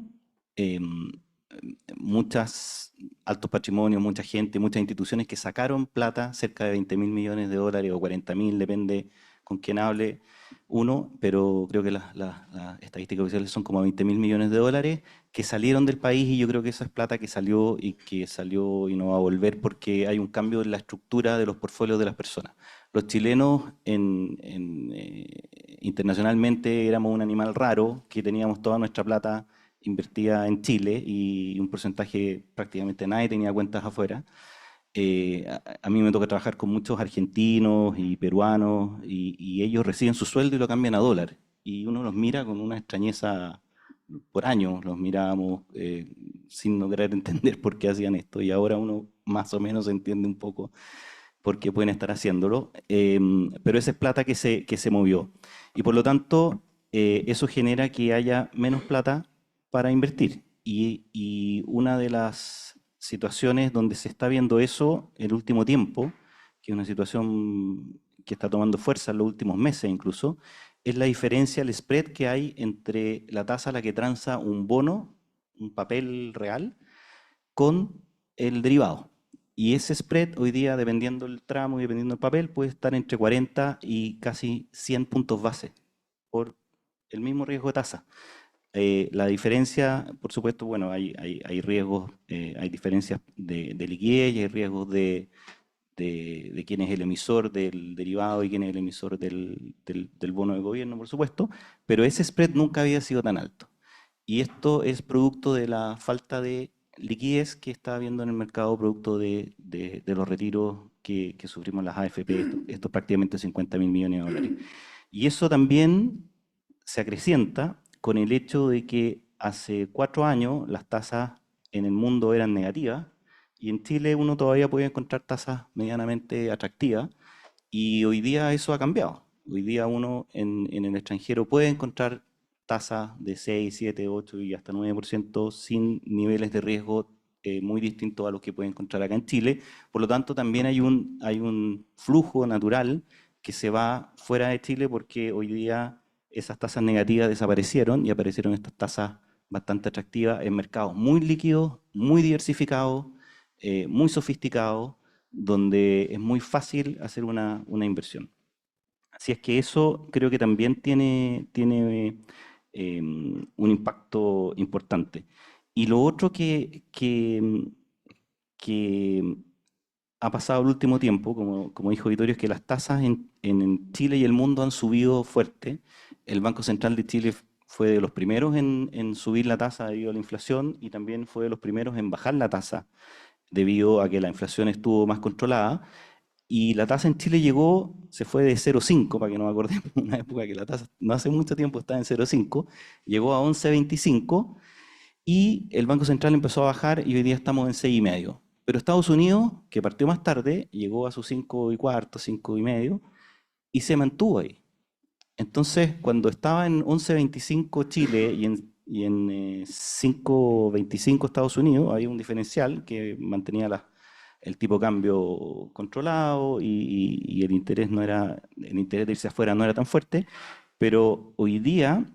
muchos altos patrimonios, mucha gente, muchas instituciones que sacaron plata, cerca de 20.000 millones de dólares o 40.000, depende con quién hable uno, pero creo que las estadísticas oficiales son como 20.000 millones de dólares que salieron del país y yo creo que esa es plata que salió y no va a volver porque hay un cambio en la estructura de los portfolios de las personas. Los chilenos internacionalmente éramos un animal raro que teníamos toda nuestra plata invertida en Chile y un porcentaje prácticamente nadie tenía cuentas afuera. A mí me toca trabajar con muchos argentinos y peruanos y ellos reciben su sueldo y lo cambian a dólar. Y uno los mira con una extrañeza por años, los mirábamos sin lograr entender por qué hacían esto y ahora uno más o menos entiende un poco por qué pueden estar haciéndolo. Pero esa es plata que se movió. Y por lo tanto, eso genera que haya menos plata para invertir. Y una de las situaciones donde se está viendo eso el último tiempo, que es una situación que está tomando fuerza en los últimos meses incluso, es la diferencia, el spread que hay entre la tasa a la que transa un bono, un papel real, con el derivado. Y ese spread hoy día, dependiendo del tramo y dependiendo del papel, puede estar entre 40 y casi 100 puntos base por el mismo riesgo de tasa. La diferencia, por supuesto, bueno, hay riesgos, hay diferencias de liquidez y hay riesgos de quién es el emisor del derivado y quién es el emisor del bono de gobierno, por supuesto, pero ese spread nunca había sido tan alto. Y esto es producto de la falta de liquidez que está habiendo en el mercado, producto de los retiros que sufrimos las AFP, estos prácticamente 50.000 millones de dólares. Y eso también se acrecienta con el hecho de que hace 4 años las tasas en el mundo eran negativas y en Chile uno todavía puede encontrar tasas medianamente atractivas y hoy día eso ha cambiado. Hoy día uno en el extranjero puede encontrar tasas de 6, 7, 8 y hasta 9% sin niveles de riesgo muy distintos a los que puede encontrar acá en Chile. Por lo tanto, también hay un flujo natural que se va fuera de Chile porque hoy día esas tasas negativas desaparecieron y aparecieron estas tasas bastante atractivas en mercados muy líquidos, muy diversificados, muy sofisticados, donde es muy fácil hacer una inversión. Así es que eso creo que también tiene un impacto importante. Y lo otro que ha pasado el último tiempo, como dijo Vittorio, es que las tasas en Chile y el mundo han subido fuerte. El Banco Central de Chile fue de los primeros en subir la tasa debido a la inflación y también fue de los primeros en bajar la tasa debido a que la inflación estuvo más controlada. Y la tasa en Chile se fue de 0,5, para que no me acordemos, una época que la tasa no hace mucho tiempo estaba en 0,5, llegó a 11,25 y el Banco Central empezó a bajar y hoy día estamos en 6,5. Pero Estados Unidos, que partió más tarde, llegó a sus 5,25, 5,5 y se mantuvo ahí. Entonces, cuando estaba en 11,25 Chile y en 5,25 Estados Unidos, había un diferencial que mantenía el tipo de cambio controlado y el interés de irse afuera no era tan fuerte, pero hoy día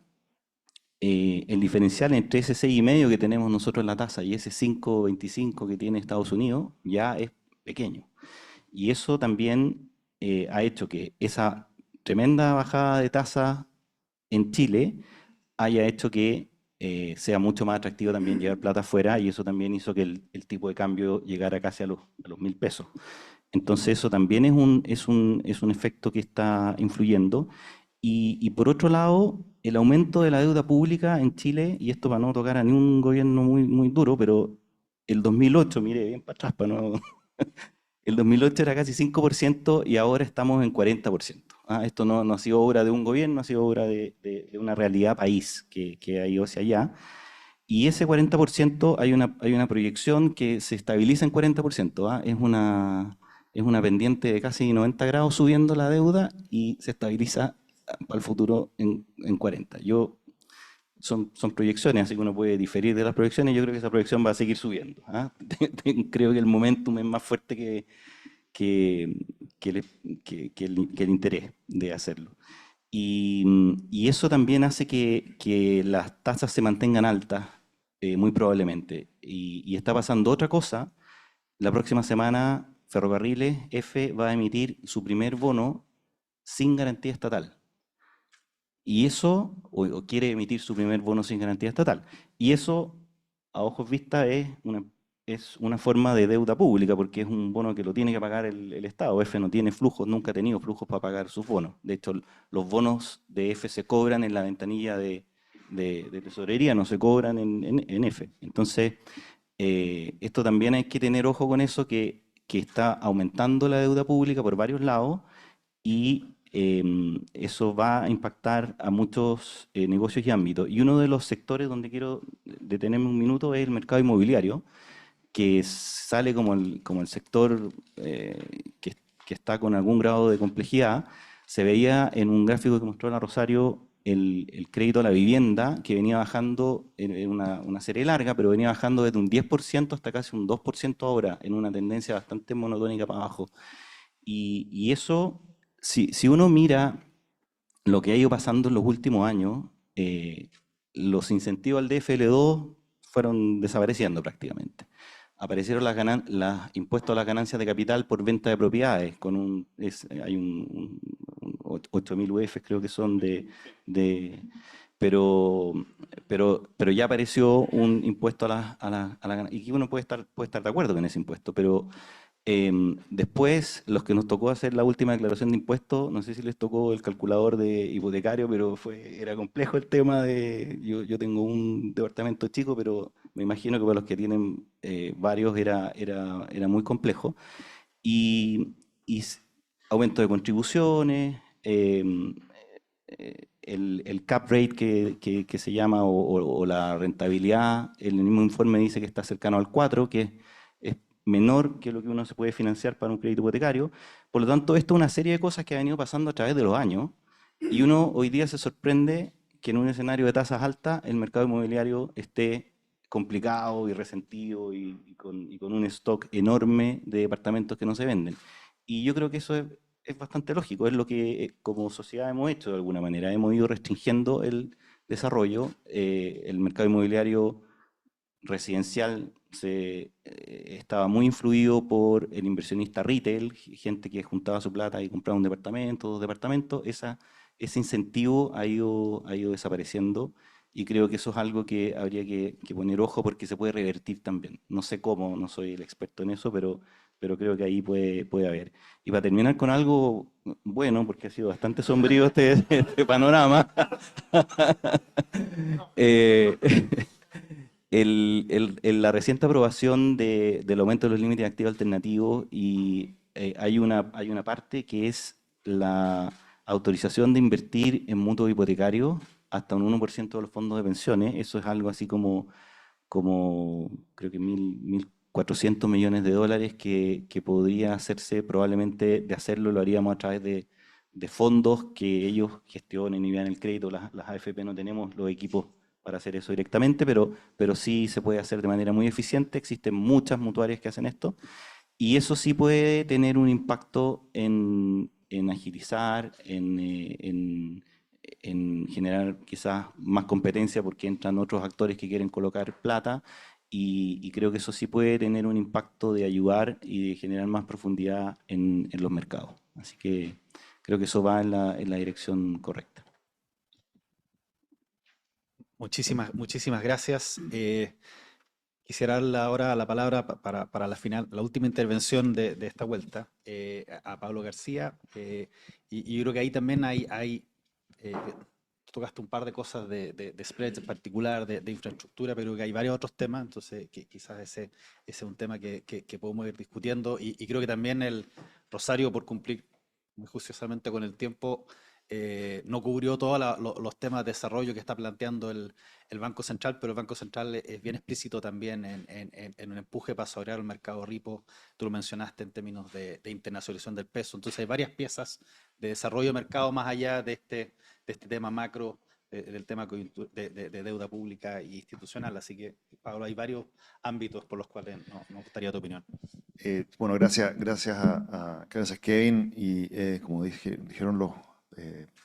el diferencial entre ese 6,5 que tenemos nosotros en la tasa y ese 5,25 que tiene Estados Unidos ya es pequeño. Y eso también ha hecho que esa tremenda bajada de tasa en Chile haya hecho que sea mucho más atractivo también llevar plata afuera, y eso también hizo que el tipo de cambio llegara casi a los 1.000 pesos. Entonces eso también es un efecto que está influyendo. Y por otro lado, el aumento de la deuda pública en Chile, y esto para no tocar a ningún gobierno muy duro, pero el 2008, mire bien para atrás, para no... El 2008 era casi 5% y ahora estamos en 40%. Esto no ha sido obra de un gobierno, ha sido obra de una realidad país que ha ido hacia allá. Y ese 40% hay una proyección que se estabiliza en 40%. Es una pendiente de casi 90 grados subiendo la deuda y se estabiliza para el futuro en 40. Son proyecciones, así que uno puede diferir de las proyecciones. Yo creo que esa proyección va a seguir subiendo. Creo que el momentum es más fuerte que el interés de hacerlo. Y eso también hace que las tasas se mantengan altas, muy probablemente. Y está pasando otra cosa. La próxima semana Ferrocarriles F va a emitir su primer bono sin garantía estatal. Y eso, o quiere emitir su primer bono sin garantía estatal. Y eso, a ojos vistas, es una forma de deuda pública, porque es un bono que lo tiene que pagar el Estado. F no tiene flujos, nunca ha tenido flujos para pagar sus bonos. De hecho, los bonos de F se cobran en la ventanilla de tesorería, no se cobran en F. Entonces, esto también hay que tener ojo con eso, que está aumentando la deuda pública por varios lados, y eso va a impactar a muchos negocios y ámbitos. Y uno de los sectores donde quiero detenerme un minuto es el mercado inmobiliario, que sale como el sector que está con algún grado de complejidad. Se veía en un gráfico que mostró la Rosario el crédito a la vivienda, que venía bajando en una serie larga, pero venía bajando desde un 10% hasta casi un 2% ahora, en una tendencia bastante monotónica para abajo. Y eso, si uno mira lo que ha ido pasando en los últimos años, los incentivos al DFL2 fueron desapareciendo prácticamente. Aparecieron los impuestos a las ganancias de capital por venta de propiedades, hay un 8.000 UF creo que son pero ya apareció un impuesto a la ganancia, y uno puede estar de acuerdo con ese impuesto, pero después, los que nos tocó hacer la última declaración de impuestos, no sé si les tocó el calculador de hipotecario, pero era complejo el tema yo tengo un departamento chico, pero me imagino que para los que tienen varios era muy complejo. Y aumento de contribuciones, el cap rate que se llama, o la rentabilidad, el mismo informe dice que está cercano al 4, que es menor que lo que uno se puede financiar para un crédito hipotecario. Por lo tanto, esto es una serie de cosas que ha venido pasando a través de los años, y uno hoy día se sorprende que en un escenario de tasas altas el mercado inmobiliario esté complicado y resentido y con un stock enorme de departamentos que no se venden. Y yo creo que eso es bastante lógico, es lo que como sociedad hemos hecho de alguna manera, hemos ido restringiendo el desarrollo. El mercado inmobiliario residencial estaba muy influido por el inversionista retail, gente que juntaba su plata y compraba un departamento, 2 departamentos. Ese incentivo ha ido desapareciendo, y creo que eso es algo que habría que poner ojo, porque se puede revertir también. No sé cómo, no soy el experto en eso, pero creo que ahí puede haber. Y para terminar con algo bueno, porque ha sido bastante sombrío este panorama, la reciente aprobación del aumento de los límites de activos alternativos, y hay una parte que es la autorización de invertir en mutuos hipotecarios hasta un 1% de los fondos de pensiones. Eso es algo así como creo que 1.400 millones de dólares que podría hacerse. Probablemente de hacerlo lo haríamos a través de fondos que ellos gestionen y vean el crédito. Las AFP no tenemos los equipos para hacer eso directamente, pero sí se puede hacer de manera muy eficiente. Existen muchas mutuarias que hacen esto, y eso sí puede tener un impacto en agilizar, en en generar quizás más competencia porque entran otros actores que quieren colocar plata y creo que eso sí puede tener un impacto de ayudar y de generar más profundidad en los mercados. Así que creo que eso va en la dirección correcta. Muchísimas gracias. Quisiera darle ahora la palabra para la última intervención de esta vuelta a Pablo García. Y yo creo que ahí también tocaste un par de cosas de spreads en particular, de infraestructura, pero que hay varios otros temas, entonces quizás ese es un tema que podemos ir discutiendo. Y creo que también el Rosario, por cumplir muy juiciosamente con el tiempo, no cubrió todos los temas de desarrollo que está planteando el Banco Central, pero el Banco Central es bien explícito también en un empuje para sobrear el mercado repo. Tú lo mencionaste en términos de internacionalización del peso. Entonces hay varias piezas de desarrollo de mercado más allá de este tema macro, del tema de deuda pública e institucional. Así que, Pablo, hay varios ámbitos por los cuales nos gustaría tu opinión. Bueno, gracias gracias Kevin. Y como dijeron los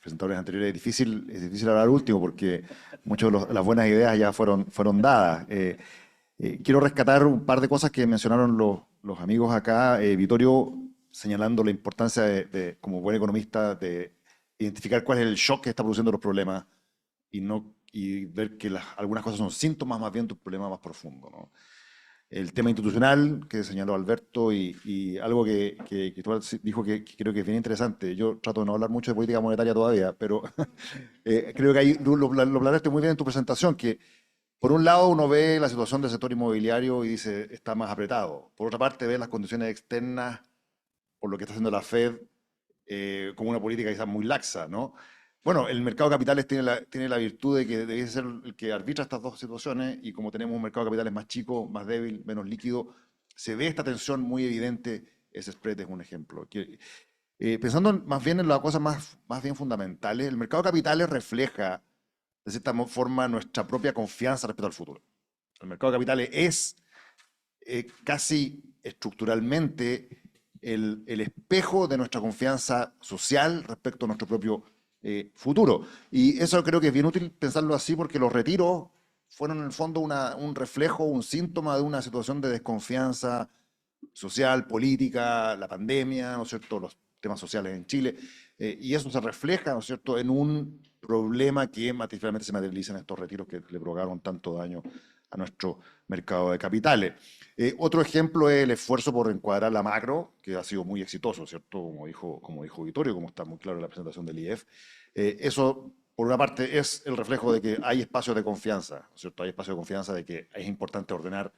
presentadores anteriores, es difícil hablar último porque muchas de las buenas ideas ya fueron dadas. Quiero rescatar un par de cosas que mencionaron los amigos acá. Vittorio señalando la importancia como buen economista, de identificar cuál es el shock que está produciendo los problemas y ver que algunas cosas son síntomas más bien de un problema más profundo, ¿no? El tema institucional que señaló Alberto y algo que dijo que creo que es bien interesante. Yo trato de no hablar mucho de política monetaria todavía, pero creo que ahí lo planteaste muy bien en tu presentación, que por un lado uno ve la situación del sector inmobiliario y dice está más apretado. Por otra parte ve las condiciones externas por lo que está haciendo la Fed como una política quizás muy laxa, ¿no? Bueno, el mercado de capitales tiene la virtud de que debe ser el que arbitra estas dos situaciones y como tenemos un mercado de capitales más chico, más débil, menos líquido, se ve esta tensión muy evidente. Ese spread es un ejemplo. Pensando más bien en las cosas más bien fundamentales, el mercado de capitales refleja de cierta forma nuestra propia confianza respecto al futuro. El mercado de capitales es casi estructuralmente el espejo de nuestra confianza social respecto a nuestro propio futuro. Y eso creo que es bien útil pensarlo así porque los retiros fueron en el fondo un reflejo, un síntoma de una situación de desconfianza social, política, la pandemia, ¿no es cierto?, los temas sociales en Chile, y eso se refleja, ¿no es cierto?, en un problema que materialmente se materializa en estos retiros que le provocaron tanto daño a nuestro mercado de capitales. Otro ejemplo es el esfuerzo por encuadrar la macro, que ha sido muy exitoso, ¿cierto?, como dijo Vittorio, como está muy claro en la presentación del IEF. Eso, por una parte, es el reflejo de que hay espacios de confianza, ¿no es cierto?, hay espacio de confianza de que es importante ordenar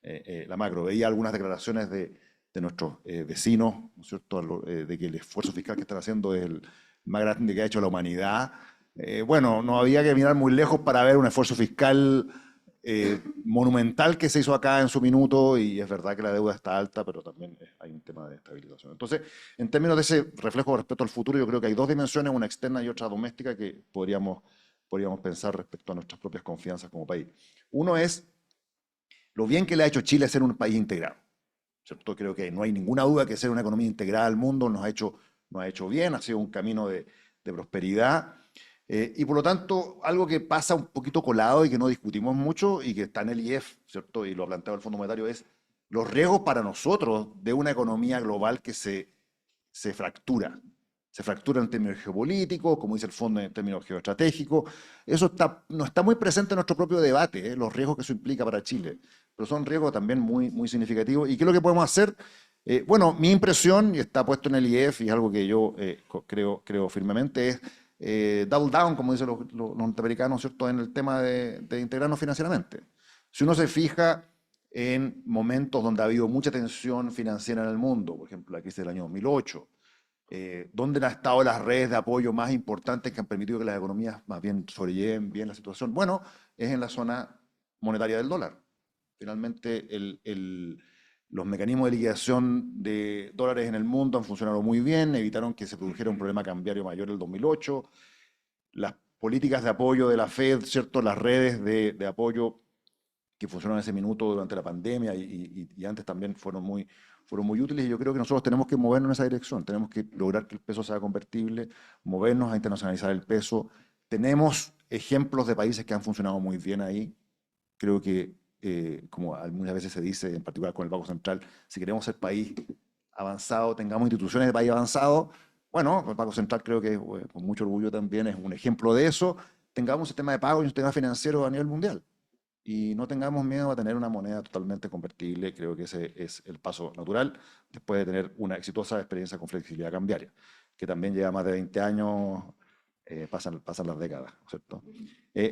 la macro. Veía algunas declaraciones de nuestros vecinos, ¿no es cierto?, de que el esfuerzo fiscal que están haciendo es el más grande que ha hecho la humanidad. Bueno, no había que mirar muy lejos para ver un esfuerzo fiscal monumental que se hizo acá en su minuto, y es verdad que la deuda está alta, pero también hay un tema de estabilización. Entonces, en términos de ese reflejo respecto al futuro, yo creo que hay dos dimensiones, una externa y otra doméstica, que podríamos pensar respecto a nuestras propias confianzas como país. Uno es lo bien que le ha hecho Chile ser un país integrado, ¿cierto? Creo que no hay ninguna duda que ser una economía integrada al mundo nos ha hecho bien, ha sido un camino de prosperidad. Y por lo tanto, algo que pasa un poquito colado y que no discutimos mucho y que está en el IEF, ¿cierto?, y lo ha planteado el Fondo Monetario, es los riesgos para nosotros de una economía global que se fractura. Se fractura en términos geopolíticos, como dice el fondo, en términos geoestratégicos. Eso no está muy presente en nuestro propio debate, los riesgos que eso implica para Chile, pero son riesgos también muy significativos. ¿Y qué es lo que podemos hacer? Bueno, mi impresión, y está puesto en el IEF, y es algo que yo creo firmemente, es double down, como dicen los norteamericanos, ¿cierto?, en el tema de integrarnos financieramente. Si uno se fija en momentos donde ha habido mucha tensión financiera en el mundo, por ejemplo, la crisis del año 2008, ¿dónde han estado las redes de apoyo más importantes que han permitido que las economías más bien sobrelleven bien la situación? Bueno, es en la zona monetaria del dólar. Finalmente, los mecanismos de liquidación de dólares en el mundo han funcionado muy bien, evitaron que se produjera un problema cambiario mayor en el 2008. Las políticas de apoyo de la Fed, ¿cierto?, las redes de apoyo que funcionaron en ese minuto durante la pandemia y antes también fueron muy útiles, y yo creo que nosotros tenemos que movernos en esa dirección, tenemos que lograr que el peso sea convertible, movernos a internacionalizar el peso, Tenemos ejemplos de países que han funcionado muy bien ahí. Creo que, como muchas veces se dice, en particular con el Banco Central, si queremos ser país avanzado, tengamos instituciones de país avanzado, bueno, el Banco Central creo que con mucho orgullo también es un ejemplo de eso. Tengamos un sistema de pago y un sistema financiero a nivel mundial. Y no tengamos miedo a tener una moneda totalmente convertible. Creo que ese es el paso natural después de tener una exitosa experiencia con flexibilidad cambiaria, que también lleva más de 20 años, pasan las décadas, ¿cierto?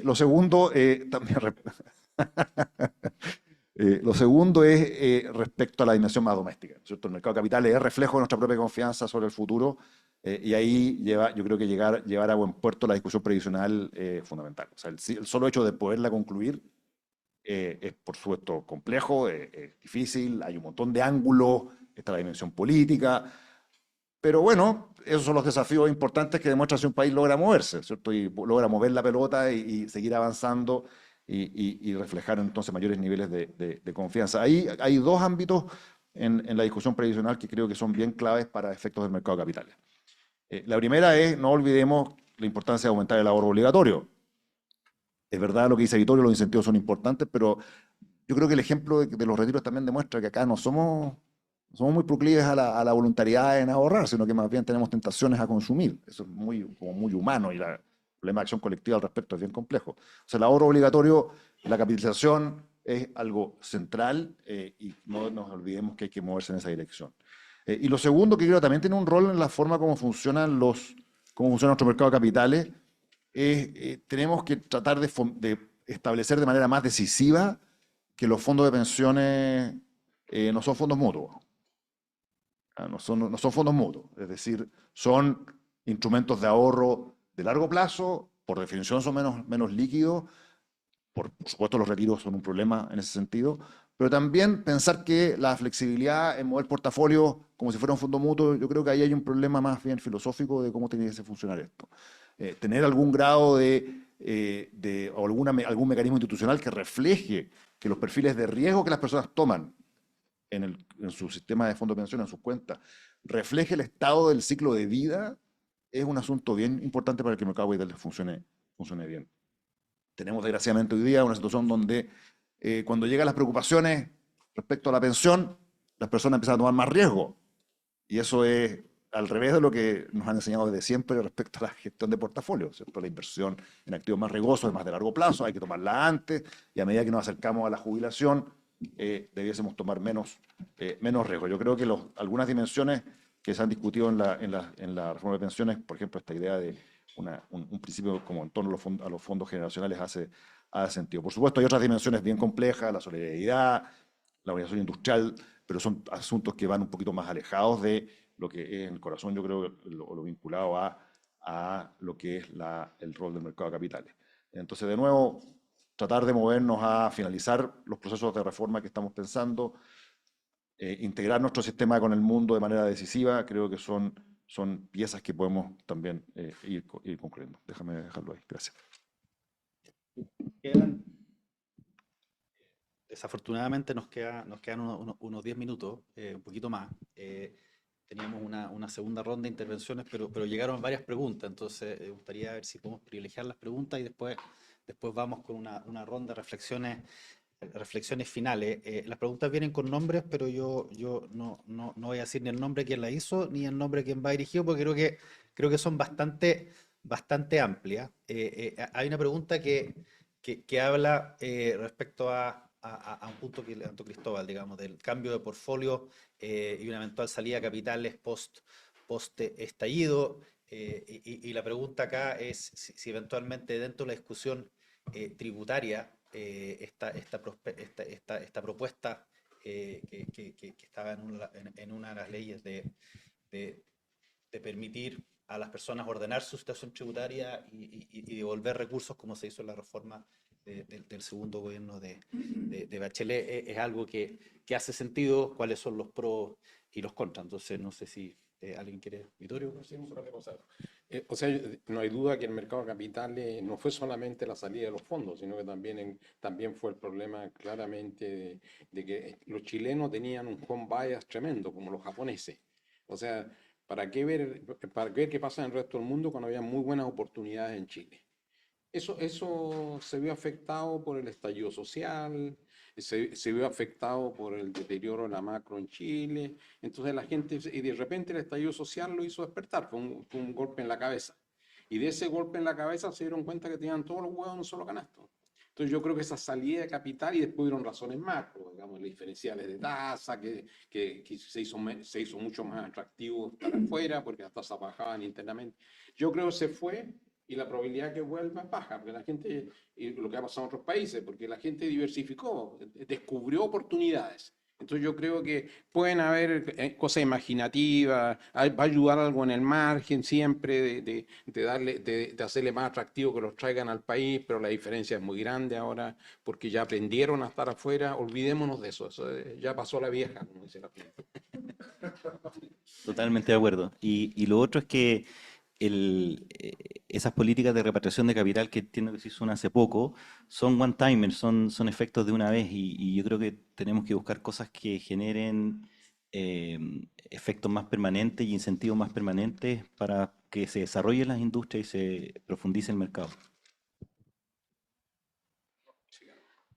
Lo segundo, lo segundo es respecto a la dimensión más doméstica, ¿cierto? El mercado de capitales es reflejo de nuestra propia confianza sobre el futuro, y ahí yo creo que llevar a buen puerto la discusión previsional es fundamental. O sea, el solo hecho de poderla concluir es por supuesto complejo, es difícil, hay un montón de ángulos, está la dimensión política, pero bueno, esos son los desafíos importantes que demuestra si un país logra moverse, ¿cierto? Y logra mover la pelota y seguir avanzando y reflejar entonces mayores niveles de confianza. Ahí hay dos ámbitos en la discusión previsional que creo que son bien claves para efectos del mercado de capitales. La primera es, no olvidemos la importancia de aumentar el ahorro obligatorio. Es verdad lo que dice Vittorio, los incentivos son importantes, pero yo creo que el ejemplo de los retiros también demuestra que acá no somos muy proclives a la voluntariedad en ahorrar, sino que más bien tenemos tentaciones a consumir. Eso es como muy humano y el problema de acción colectiva al respecto es bien complejo. O sea, el ahorro obligatorio, la capitalización es algo central, y no nos olvidemos que hay que moverse en esa dirección. Y lo segundo, que creo también tiene un rol en la forma como funciona nuestro mercado de capitales, tenemos que tratar de establecer de manera más decisiva que los fondos de pensiones no son fondos mutuos. No son fondos mutuos, es decir, son instrumentos de ahorro de largo plazo, por definición son menos líquidos, por supuesto los retiros son un problema en ese sentido, pero también pensar que la flexibilidad en mover portafolios como si fuera un fondo mutuo, yo creo que ahí hay un problema más bien filosófico de cómo tiene que funcionar esto. Tener algún grado o algún mecanismo institucional que refleje que los perfiles de riesgo que las personas toman en su sistema de fondo de pensión, en sus cuentas, refleje el estado del ciclo de vida, es un asunto bien importante para que el mercado de capitales funcione bien. Tenemos desgraciadamente hoy día una situación donde cuando llegan las preocupaciones respecto a la pensión, las personas empiezan a tomar más riesgo. Y eso es al revés de lo que nos han enseñado desde siempre respecto a la gestión de portafolios, ¿cierto? La inversión en activos más riesgosos, más de largo plazo, hay que tomarla antes, y a medida que nos acercamos a la jubilación, debiésemos tomar menos riesgo. Yo creo que algunas dimensiones que se han discutido en la reforma de pensiones, por ejemplo, esta idea de un principio como en torno a los fondos generacionales hace sentido. Por supuesto, hay otras dimensiones bien complejas, la solidaridad, la organización industrial, pero son asuntos que van un poquito más alejados de lo que es en el corazón, yo creo, lo vinculado a lo que es el rol del mercado de capitales. Entonces, de nuevo, tratar de movernos a finalizar los procesos de reforma que estamos pensando, integrar nuestro sistema con el mundo de manera decisiva, creo que son piezas que podemos también ir concluyendo. Déjame dejarlo ahí. Gracias. Desafortunadamente nos quedan unos 10 minutos, un poquito más. Teníamos una segunda ronda de intervenciones, pero llegaron varias preguntas, entonces me gustaría ver si podemos privilegiar las preguntas y después vamos con una ronda de reflexiones finales. Las preguntas vienen con nombres, pero yo no voy a decir ni el nombre de quien la hizo, ni el nombre de quien va dirigido, porque creo que son bastante amplias. Hay una pregunta que habla respecto a un punto que levantó Cristóbal, digamos, del cambio de portfolio y una eventual salida de capitales post estallido. Y la pregunta acá es si eventualmente dentro de la discusión tributaria esta propuesta que estaba en una de las leyes de permitir a las personas ordenar su situación tributaria y devolver recursos como se hizo en la reforma del segundo gobierno de Bachelet, es algo que hace sentido, cuáles son los pros y los contras. Entonces, no sé si alguien quiere, Vittorio. O sea, no hay duda que el mercado de capitales no fue solamente la salida de los fondos, sino que también fue el problema claramente de que los chilenos tenían un home bias tremendo, como los japoneses. O sea, ¿para qué ver qué pasa en el resto del mundo cuando había muy buenas oportunidades en Chile? Eso se vio afectado por el estallido social, se vio afectado por el deterioro de la macro en Chile. Entonces la gente, y de repente el estallido social lo hizo despertar, fue un golpe en la cabeza. Y de ese golpe en la cabeza se dieron cuenta que tenían todos los huevos en un solo canasto. Entonces yo creo que esa salida de capital, y después hubieron razones macro, digamos, las diferenciales de tasa, que se hizo mucho más atractivo estar afuera porque las tasas bajaban internamente. Yo creo que se fue y la probabilidad que vuelva es baja, porque la gente, y lo que ha pasado en otros países, porque la gente diversificó, descubrió oportunidades. Entonces yo creo que pueden haber cosas imaginativas, va a ayudar algo en el margen siempre de hacerle más atractivo que los traigan al país, pero la diferencia es muy grande ahora porque ya aprendieron a estar afuera, olvidémonos de eso, ya pasó la vieja, como dice la gente. Totalmente de acuerdo. Y lo otro es que esas políticas de repatriación de capital que entiendo que se hizo hace poco son one-timer, son efectos de una vez y yo creo que tenemos que buscar cosas que generen efectos más permanentes y incentivos más permanentes para que se desarrollen las industrias y se profundice el mercado.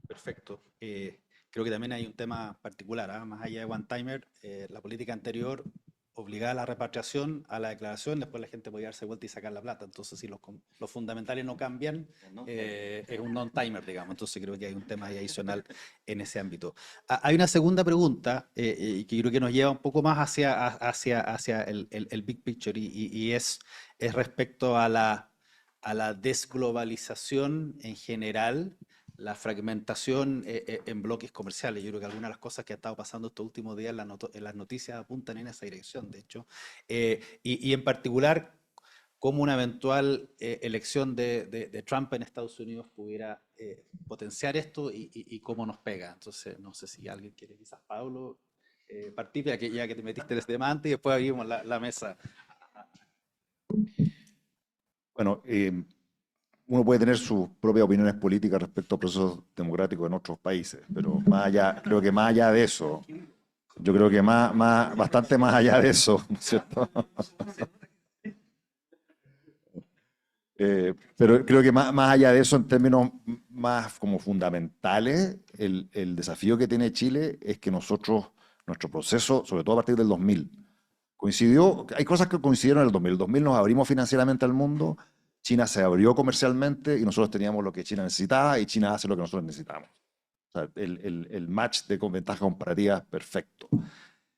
Perfecto. Creo que también hay un tema particular, ¿ah? Más allá de one timer, la política anterior obligaba a la repatriación, a la declaración, después la gente podía darse vuelta y sacar la plata. Entonces, si los fundamentales no cambian, es un non-timer, digamos. Entonces, creo que hay un tema ahí adicional en ese ámbito. Hay una segunda pregunta que creo que nos lleva un poco más hacia el big picture y es respecto a la desglobalización en general, la fragmentación en bloques comerciales. Yo creo que algunas de las cosas que ha estado pasando estos últimos días en las noticias apuntan en esa dirección, de hecho. Y en particular, cómo una eventual elección de Trump en Estados Unidos pudiera potenciar esto y cómo nos pega. Entonces, no sé si alguien quiere, quizás Pablo, partir, ya que te metiste desde más antes y después abrimos la mesa. Bueno, uno puede tener sus propias opiniones políticas respecto a procesos democráticos en otros países, pero más allá, creo que más allá de eso, yo creo que bastante más allá de eso, ¿no es cierto? Pero creo que más allá de eso, en términos más como fundamentales, el desafío que tiene Chile es que nuestro proceso, sobre todo a partir del 2000, hay cosas que coincidieron en el 2000. En el 2000 nos abrimos financieramente al mundo, China se abrió comercialmente y nosotros teníamos lo que China necesitaba y China hace lo que nosotros necesitamos. O sea, el match de ventaja comparativa es perfecto.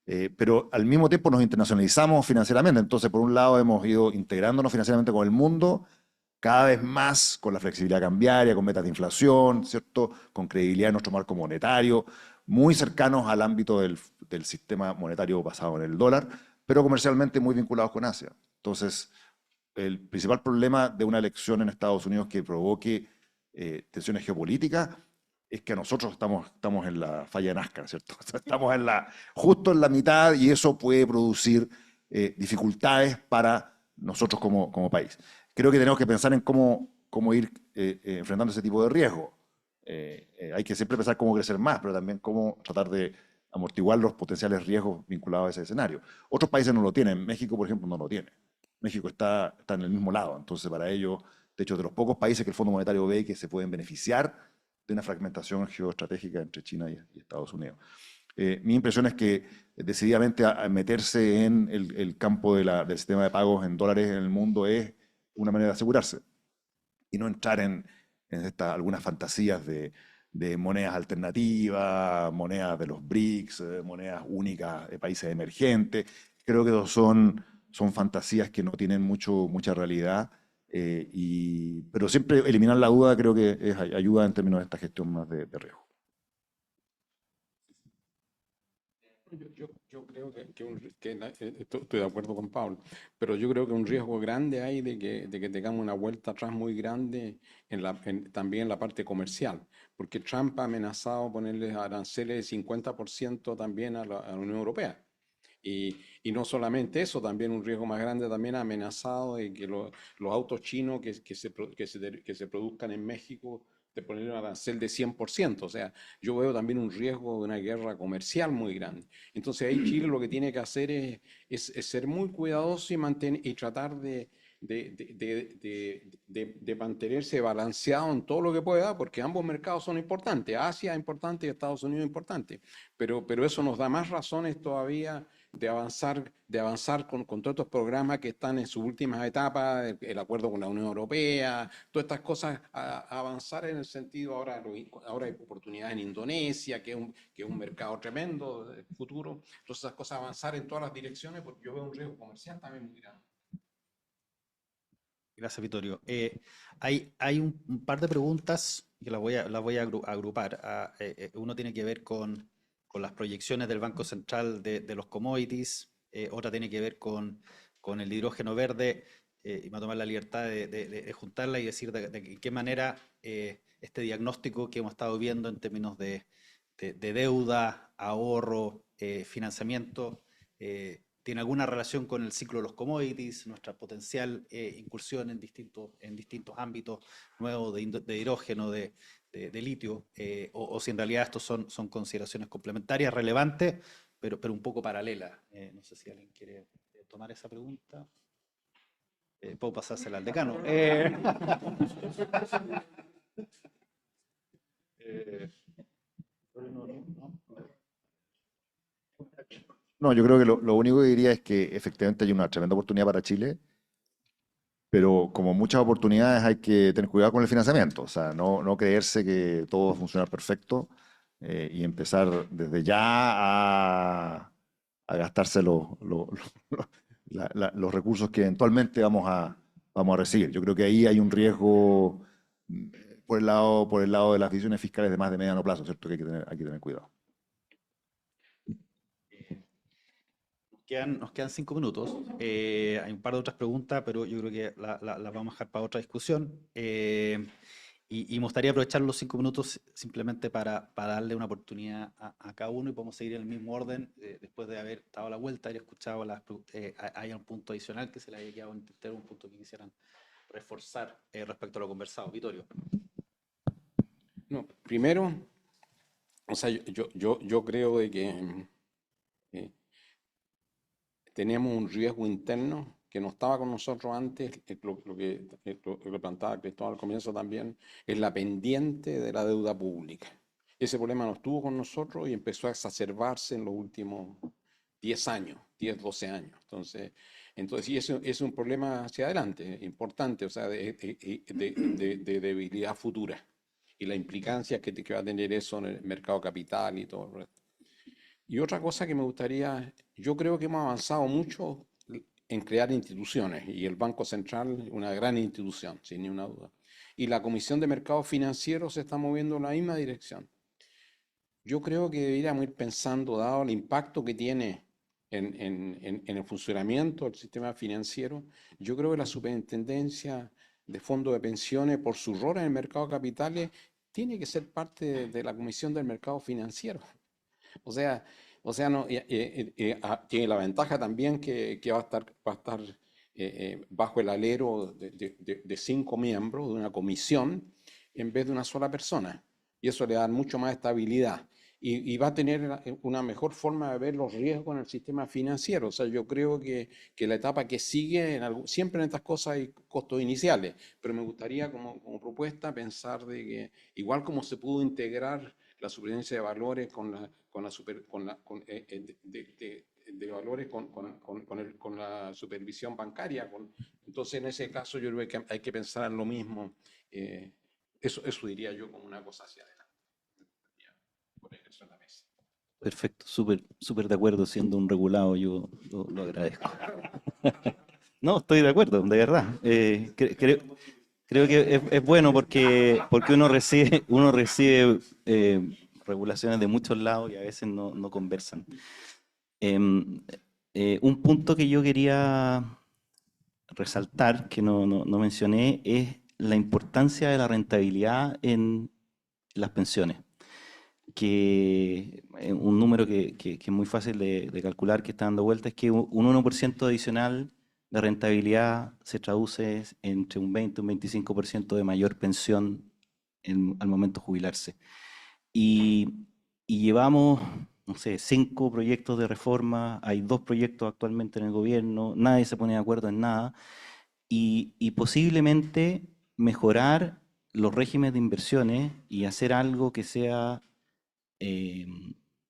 Pero al mismo tiempo nos internacionalizamos financieramente. Entonces, por un lado, hemos ido integrándonos financieramente con el mundo, cada vez más con la flexibilidad cambiaria, con metas de inflación, ¿cierto? Con credibilidad en nuestro marco monetario, muy cercanos al ámbito del sistema monetario basado en el dólar, pero comercialmente muy vinculados con Asia. Entonces, el principal problema de una elección en Estados Unidos que provoque tensiones geopolíticas es que nosotros estamos en la falla de Nazca, ¿cierto? O sea, estamos justo en la mitad y eso puede producir dificultades para nosotros como país. Creo que tenemos que pensar en cómo ir enfrentando ese tipo de riesgo. Hay que siempre pensar cómo crecer más, pero también cómo tratar de amortiguar los potenciales riesgos vinculados a ese escenario. Otros países no lo tienen. México, por ejemplo, no lo tiene. México está en el mismo lado. Entonces, para ello, de hecho, de los pocos países que el Fondo Monetario ve que se pueden beneficiar de una fragmentación geoestratégica entre China y Estados Unidos. Mi impresión es que decididamente a meterse en el campo del sistema de pagos en dólares en el mundo es una manera de asegurarse y no entrar en algunas fantasías de monedas alternativas, monedas de los BRICS, monedas únicas de países emergentes. Creo que son fantasías que no tienen mucha realidad, pero siempre eliminar la duda creo que ayuda en términos de esta gestión más de riesgo. Yo creo estoy de acuerdo con Pablo, pero yo creo que un riesgo grande hay de que tengamos una vuelta atrás muy grande también en la parte comercial, porque Trump ha amenazado ponerles aranceles de 50% también a la Unión Europea. Y no solamente eso, también un riesgo más grande también ha amenazado de que los autos chinos que se produzcan en México de poner un arancel de 100%. O sea, yo veo también un riesgo de una guerra comercial muy grande. Entonces ahí Chile lo que tiene que hacer es ser muy cuidadoso y tratar de de mantenerse balanceado en todo lo que pueda, porque ambos mercados son importantes. Asia es importante y Estados Unidos es importante. Pero eso nos da más razones todavía de avanzar con todos estos programas que están en sus últimas etapas, el acuerdo con la Unión Europea, todas estas cosas, avanzar en el sentido, ahora hay oportunidades en Indonesia, que es un mercado tremendo del futuro. Entonces, esas cosas, avanzar en todas las direcciones, porque yo veo un riesgo comercial también muy grande. Gracias, Vittorio. Hay un par de preguntas que las voy a agrupar. Uno tiene que ver con las proyecciones del Banco Central de los commodities, otra tiene que ver con el hidrógeno verde, y me voy a tomar la libertad de juntarla y decir de qué manera este diagnóstico que hemos estado viendo en términos de deuda, ahorro, financiamiento, tiene alguna relación con el ciclo de los commodities, nuestra potencial incursión en distintos ámbitos nuevos de hidrógeno, de litio, o si en realidad estos son consideraciones complementarias, relevantes, pero un poco paralelas. No sé si alguien quiere tomar esa pregunta. Puedo pasársela al decano. No, yo creo que lo único que diría es que efectivamente hay una tremenda oportunidad para Chile, pero como muchas oportunidades hay que tener cuidado con el financiamiento, o sea, no creerse que todo va a funcionar perfecto y empezar desde ya a gastarse los recursos que eventualmente vamos a recibir. Yo creo que ahí hay un riesgo por el lado de las decisiones fiscales de más de mediano plazo, ¿cierto? Que hay que tener cuidado. Nos quedan 5 minutos. Hay un par de otras preguntas, pero yo creo que las vamos a dejar para otra discusión. Y me gustaría aprovechar los 5 minutos simplemente para darle una oportunidad a cada uno y podemos seguir en el mismo orden después de haber dado la vuelta, haber escuchado hay un punto adicional que se le haya quedado en el tintero, un punto que quisieran reforzar respecto a lo conversado. Vittorio. No, primero, o sea, yo creo de que tenemos un riesgo interno que no estaba con nosotros antes, lo que planteaba Cristóbal al comienzo también, es la pendiente de la deuda pública. Ese problema no estuvo con nosotros y empezó a exacerbarse en los últimos 10 años, 10, 12 años. Entonces sí, eso es un problema hacia adelante, importante, o sea, de debilidad futura y la implicancia que va a tener eso en el mercado capital y todo el resto. Y otra cosa que me gustaría, yo creo que hemos avanzado mucho en crear instituciones y el Banco Central, una gran institución, sin ninguna duda. Y la Comisión de Mercados Financieros se está moviendo en la misma dirección. Yo creo que deberíamos ir pensando, dado el impacto que tiene en el funcionamiento del sistema financiero, yo creo que la Superintendencia de Fondos de Pensiones, por su rol en el mercado de capitales, tiene que ser parte de la Comisión del Mercado Financiero. O sea, no, tiene la ventaja también que va a estar bajo el alero de 5 miembros de una comisión en vez de una sola persona. Y eso le da mucho más estabilidad. Y va a tener una mejor forma de ver los riesgos en el sistema financiero. O sea, yo creo que la etapa que sigue, siempre en estas cosas hay costos iniciales, pero me gustaría como propuesta pensar de que igual como se pudo integrar la superintendencia de valores con la supervisión bancaria. Entonces, en ese caso, yo creo que hay que pensar en lo mismo. Eso diría yo como una cosa hacia adelante. Perfecto, súper de acuerdo, siendo un regulado, yo lo agradezco. No, estoy de acuerdo, de verdad. Creo que es bueno porque uno recibe regulaciones de muchos lados y a veces no conversan. Un punto que yo quería resaltar, que no mencioné, es la importancia de la rentabilidad en las pensiones. Que un número que es muy fácil de calcular, que está dando vuelta, es que un 1% adicional de rentabilidad se traduce entre un 20 y un 25% de mayor pensión al momento de jubilarse. Y llevamos, no sé, 5 proyectos de reforma, hay 2 proyectos actualmente en el gobierno, nadie se pone de acuerdo en nada. y posiblemente mejorar los regímenes de inversiones y hacer algo que sea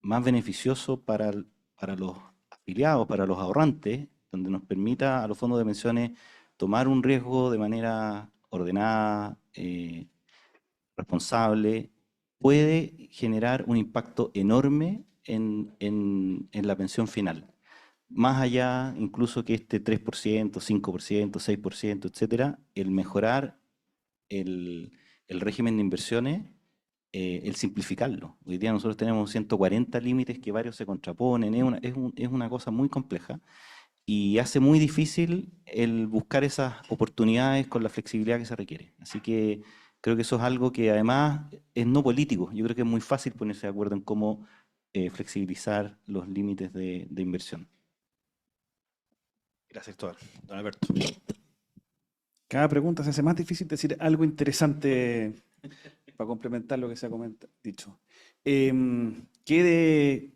más beneficioso para los afiliados, para los ahorrantes, donde nos permita a los fondos de pensiones tomar un riesgo de manera ordenada, responsable, puede generar un impacto enorme en la pensión final. Más allá, incluso que este 3%, 5%, 6%, etcétera, el mejorar el régimen de inversiones, el simplificarlo. Hoy día nosotros tenemos 140 límites que varios se contraponen, es una cosa muy compleja y hace muy difícil el buscar esas oportunidades con la flexibilidad que se requiere. Así que creo que eso es algo que además es no político. Yo creo que es muy fácil ponerse de acuerdo en cómo flexibilizar los límites de inversión. Gracias, don Alberto. Cada pregunta se hace más difícil decir algo interesante para complementar lo que se ha dicho. Qué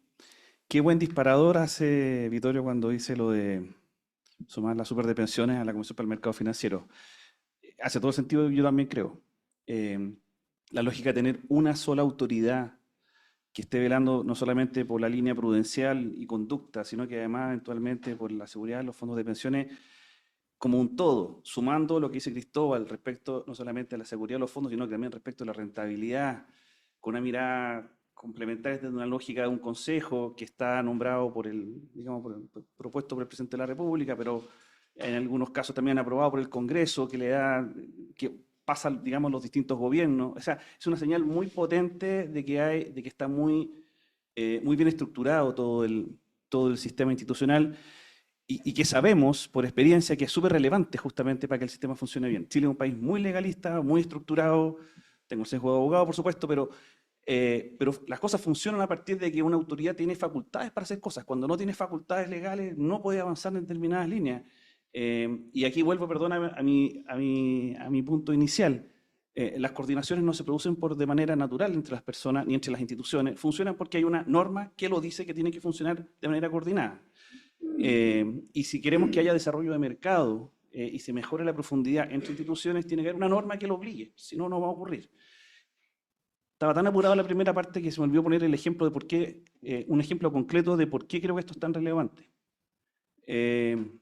buen disparador hace Vittorio cuando dice lo de sumar la super de pensiones a la Comisión para el Mercado Financiero. Hace todo sentido, yo también creo. La lógica de tener una sola autoridad que esté velando no solamente por la línea prudencial y conducta, sino que además eventualmente por la seguridad de los fondos de pensiones como un todo, sumando lo que dice Cristóbal respecto no solamente a la seguridad de los fondos, sino que también respecto a la rentabilidad, con una mirada complementaria desde una lógica de un consejo que está nombrado propuesto por el presidente de la República, pero en algunos casos también aprobado por el Congreso, que pasa, digamos, los distintos gobiernos. O sea, es una señal muy potente de que está muy bien estructurado todo el sistema institucional y que sabemos por experiencia que es súper relevante justamente para que el sistema funcione bien. Chile es un país muy legalista, muy estructurado, tengo el sesgo de abogado, por supuesto, pero las cosas funcionan a partir de que una autoridad tiene facultades para hacer cosas. Cuando no tiene facultades legales, no puede avanzar en determinadas líneas. Y aquí vuelvo, perdona, a mi punto inicial. Las coordinaciones no se producen de manera natural entre las personas ni entre las instituciones. Funcionan porque hay una norma que lo dice que tiene que funcionar de manera coordinada. Y si queremos que haya desarrollo de mercado y se mejore la profundidad entre instituciones, tiene que haber una norma que lo obligue, si no, no va a ocurrir. Estaba tan apurado en la primera parte que se me olvidó poner el ejemplo de por qué, un ejemplo concreto de por qué creo que esto es tan relevante.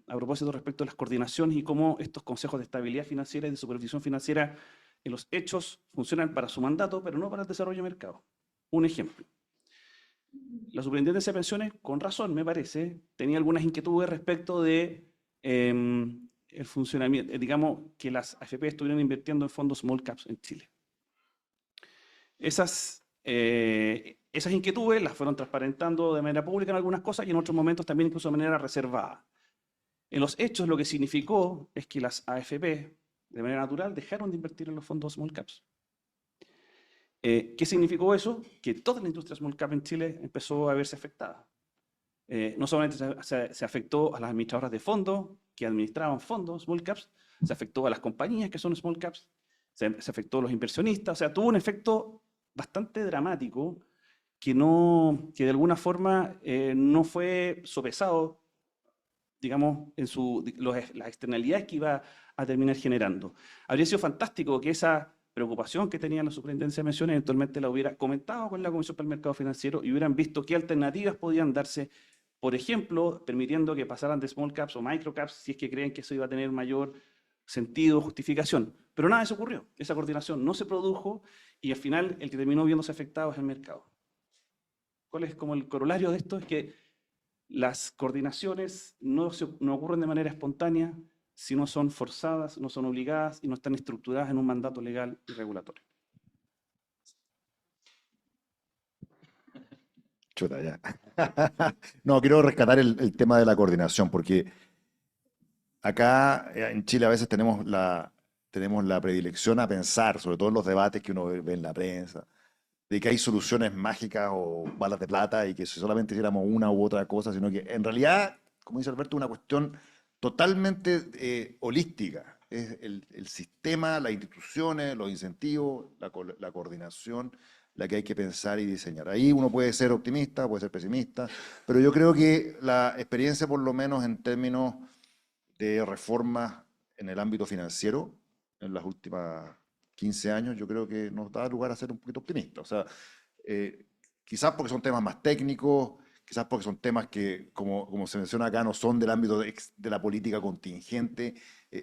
A propósito respecto a las coordinaciones y cómo estos consejos de estabilidad financiera y de supervisión financiera en los hechos funcionan para su mandato, pero no para el desarrollo de mercado. Un ejemplo. La Superintendencia de Pensiones, con razón me parece, tenía algunas inquietudes respecto de el funcionamiento, digamos, que las AFP estuvieran invirtiendo en fondos small caps en Chile. Esas inquietudes las fueron transparentando de manera pública en algunas cosas y en otros momentos también incluso de manera reservada. En los hechos lo que significó es que las AFP, de manera natural, dejaron de invertir en los fondos small caps. ¿Qué significó eso? Que toda la industria small cap en Chile empezó a verse afectada. No solamente se afectó a las administradoras de fondos que administraban fondos small caps, se afectó a las compañías que son small caps, se afectó a los inversionistas, o sea, tuvo un efecto bastante dramático que de alguna forma no fue sopesado, digamos, en las externalidades que iba a terminar generando. Habría sido fantástico que esa preocupación que tenía la Superintendencia de Pensiones eventualmente la hubiera comentado con la Comisión para el Mercado Financiero y hubieran visto qué alternativas podían darse, por ejemplo, permitiendo que pasaran de small caps o micro caps si es que creen que eso iba a tener mayor sentido o justificación. Pero nada de eso ocurrió. Esa coordinación no se produjo y al final el que terminó viéndose afectado es el mercado. ¿Cuál es como el corolario de esto? Es que las coordinaciones no ocurren de manera espontánea, si no son forzadas, no son obligadas y no están estructuradas en un mandato legal y regulatorio. Chuta, ya. No, quiero rescatar el tema de la coordinación, porque acá en Chile a veces tenemos la predilección a pensar, sobre todo en los debates que uno ve en la prensa, de que hay soluciones mágicas o balas de plata y que si solamente hiciéramos una u otra cosa, sino que en realidad, como dice Alberto, es una cuestión totalmente holística. Es el sistema, las instituciones, los incentivos, la coordinación, la que hay que pensar y diseñar. Ahí uno puede ser optimista, puede ser pesimista, pero yo creo que la experiencia, por lo menos en términos de reformas en el ámbito financiero en las últimas 15 años, yo creo que nos da lugar a ser un poquito optimistas. O sea, quizás porque son temas más técnicos, quizás porque son temas que, como se menciona acá, no son del ámbito de la política contingente,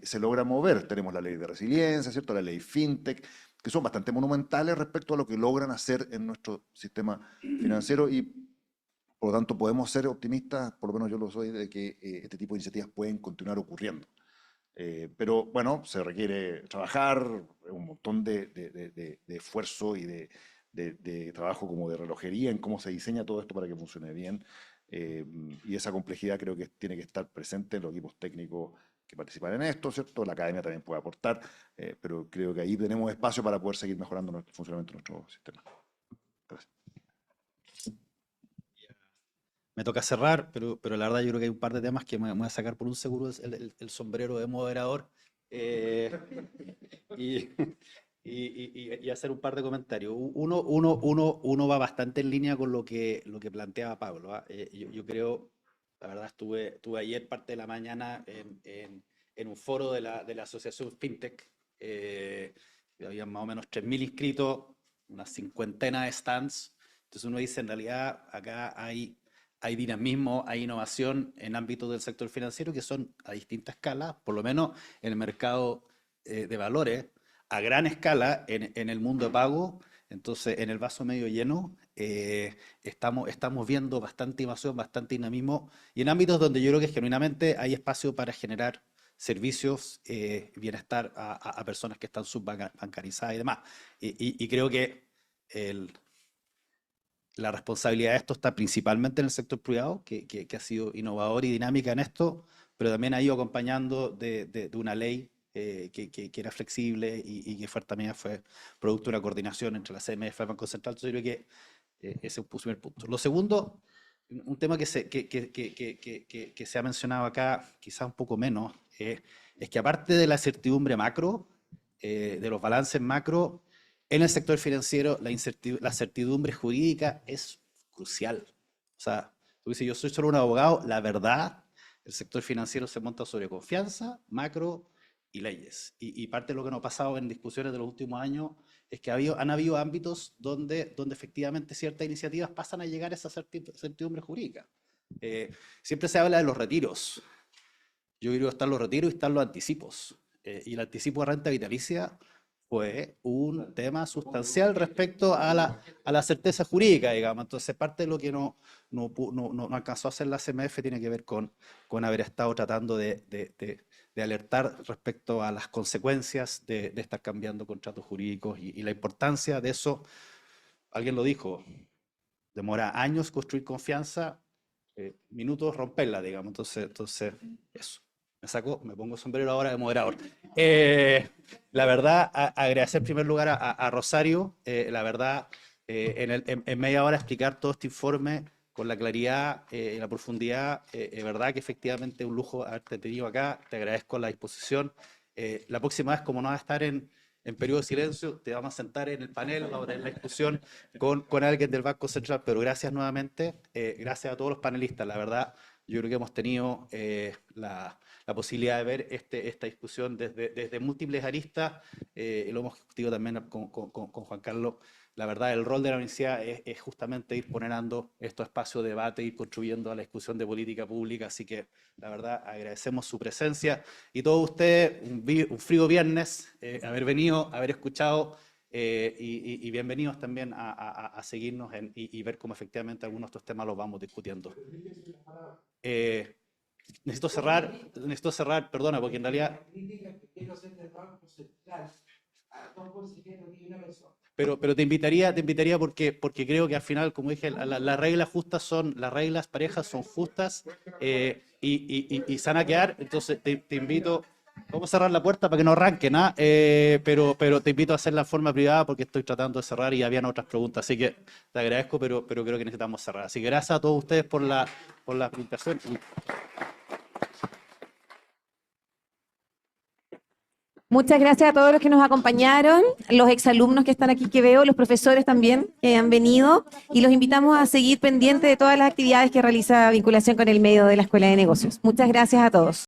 se logra mover. Tenemos la ley de resiliencia, ¿cierto? La ley FinTech, que son bastante monumentales respecto a lo que logran hacer en nuestro sistema financiero y, por lo tanto, podemos ser optimistas, por lo menos yo lo soy, de que este tipo de iniciativas pueden continuar ocurriendo. Pero bueno, se requiere trabajar, un montón de esfuerzo y de trabajo como de relojería en cómo se diseña todo esto para que funcione bien. Y esa complejidad creo que tiene que estar presente en los equipos técnicos que participan en esto, ¿cierto? La academia también puede aportar, pero creo que ahí tenemos espacio para poder seguir mejorando el funcionamiento de nuestro sistema. Gracias. Me toca cerrar, pero la verdad yo creo que hay un par de temas que me voy a sacar por un seguro el sombrero de moderador y hacer un par de comentarios. Uno va bastante en línea con lo que planteaba Pablo, ¿ah? Yo creo, la verdad estuve ayer parte de la mañana en un foro de la asociación FinTech. Había más o menos 3.000 inscritos, una cincuentena de stands. Entonces uno dice, en realidad acá hay dinamismo, hay innovación en ámbitos del sector financiero que son a distinta escala, por lo menos en el mercado de valores, a gran escala en el mundo de pago. Entonces, en el vaso medio lleno, estamos viendo bastante innovación, bastante dinamismo, y en ámbitos donde yo creo que genuinamente hay espacio para generar servicios, bienestar a personas que están subbancarizadas y demás. Y creo que la responsabilidad de esto está principalmente en el sector privado, que ha sido innovador y dinámica en esto, pero también ha ido acompañando de una ley que era flexible y que también fue producto de una coordinación entre la CMF y el Banco Central. Entonces yo creo que ese es un primer punto. Lo segundo, un tema que se ha mencionado acá, quizás un poco menos, es que aparte de la certidumbre macro, de los balances macro, en el sector financiero la certidumbre jurídica es crucial. O sea, tú dices, yo soy solo un abogado, la verdad, el sector financiero se monta sobre confianza, macro y leyes. Y parte de lo que nos ha pasado en discusiones de los últimos años es que han habido ámbitos donde efectivamente ciertas iniciativas pasan a llegar a esa certidumbre jurídica. Siempre se habla de los retiros. Yo creo que están los retiros y están los anticipos. Y el anticipo de renta vitalicia fue un tema sustancial respecto a la certeza jurídica, digamos. Entonces, parte de lo que no alcanzó a hacer la CMF tiene que ver con haber estado tratando de alertar respecto a las consecuencias de estar cambiando contratos jurídicos y la importancia de eso. Alguien lo dijo, demora años construir confianza, minutos romperla, digamos. Entonces eso. Me pongo sombrero ahora de moderador. La verdad, agradecer en primer lugar a Rosario, la verdad, en media hora explicar todo este informe con la claridad y la profundidad, es verdad que efectivamente es un lujo haberte tenido acá, te agradezco la disposición. La próxima vez, como no vas a estar en periodo de silencio, te vamos a sentar en el panel, vamos a tener la discusión con alguien del Banco Central, pero gracias nuevamente, gracias a todos los panelistas, la verdad, yo creo que hemos tenido la posibilidad de ver esta discusión desde múltiples aristas, y lo hemos discutido también con Juan Carlos. La verdad, el rol de la universidad es justamente ir generando estos espacios de debate, ir contribuyendo a la discusión de política pública, así que la verdad agradecemos su presencia y todos ustedes, un frío viernes, haber venido, haber escuchado, y bienvenidos también a seguirnos y ver cómo efectivamente algunos de estos temas los vamos discutiendo. Necesito cerrar, perdona, porque en realidad... Pero te invitaría porque creo que al final, como dije, las reglas justas las reglas parejas son justas, y se van a quedar. Entonces te invito, vamos a cerrar la puerta para que no arranquen, ¿ah? Pero te invito a hacerla en forma privada porque estoy tratando de cerrar y habían otras preguntas, así que te agradezco, pero creo que necesitamos cerrar. Así que gracias a todos ustedes por la presentación. Muchas gracias a todos los que nos acompañaron, los exalumnos que están aquí que veo, los profesores también que han venido, y los invitamos a seguir pendientes de todas las actividades que realiza vinculación con el medio de la Escuela de Negocios. Muchas gracias a todos.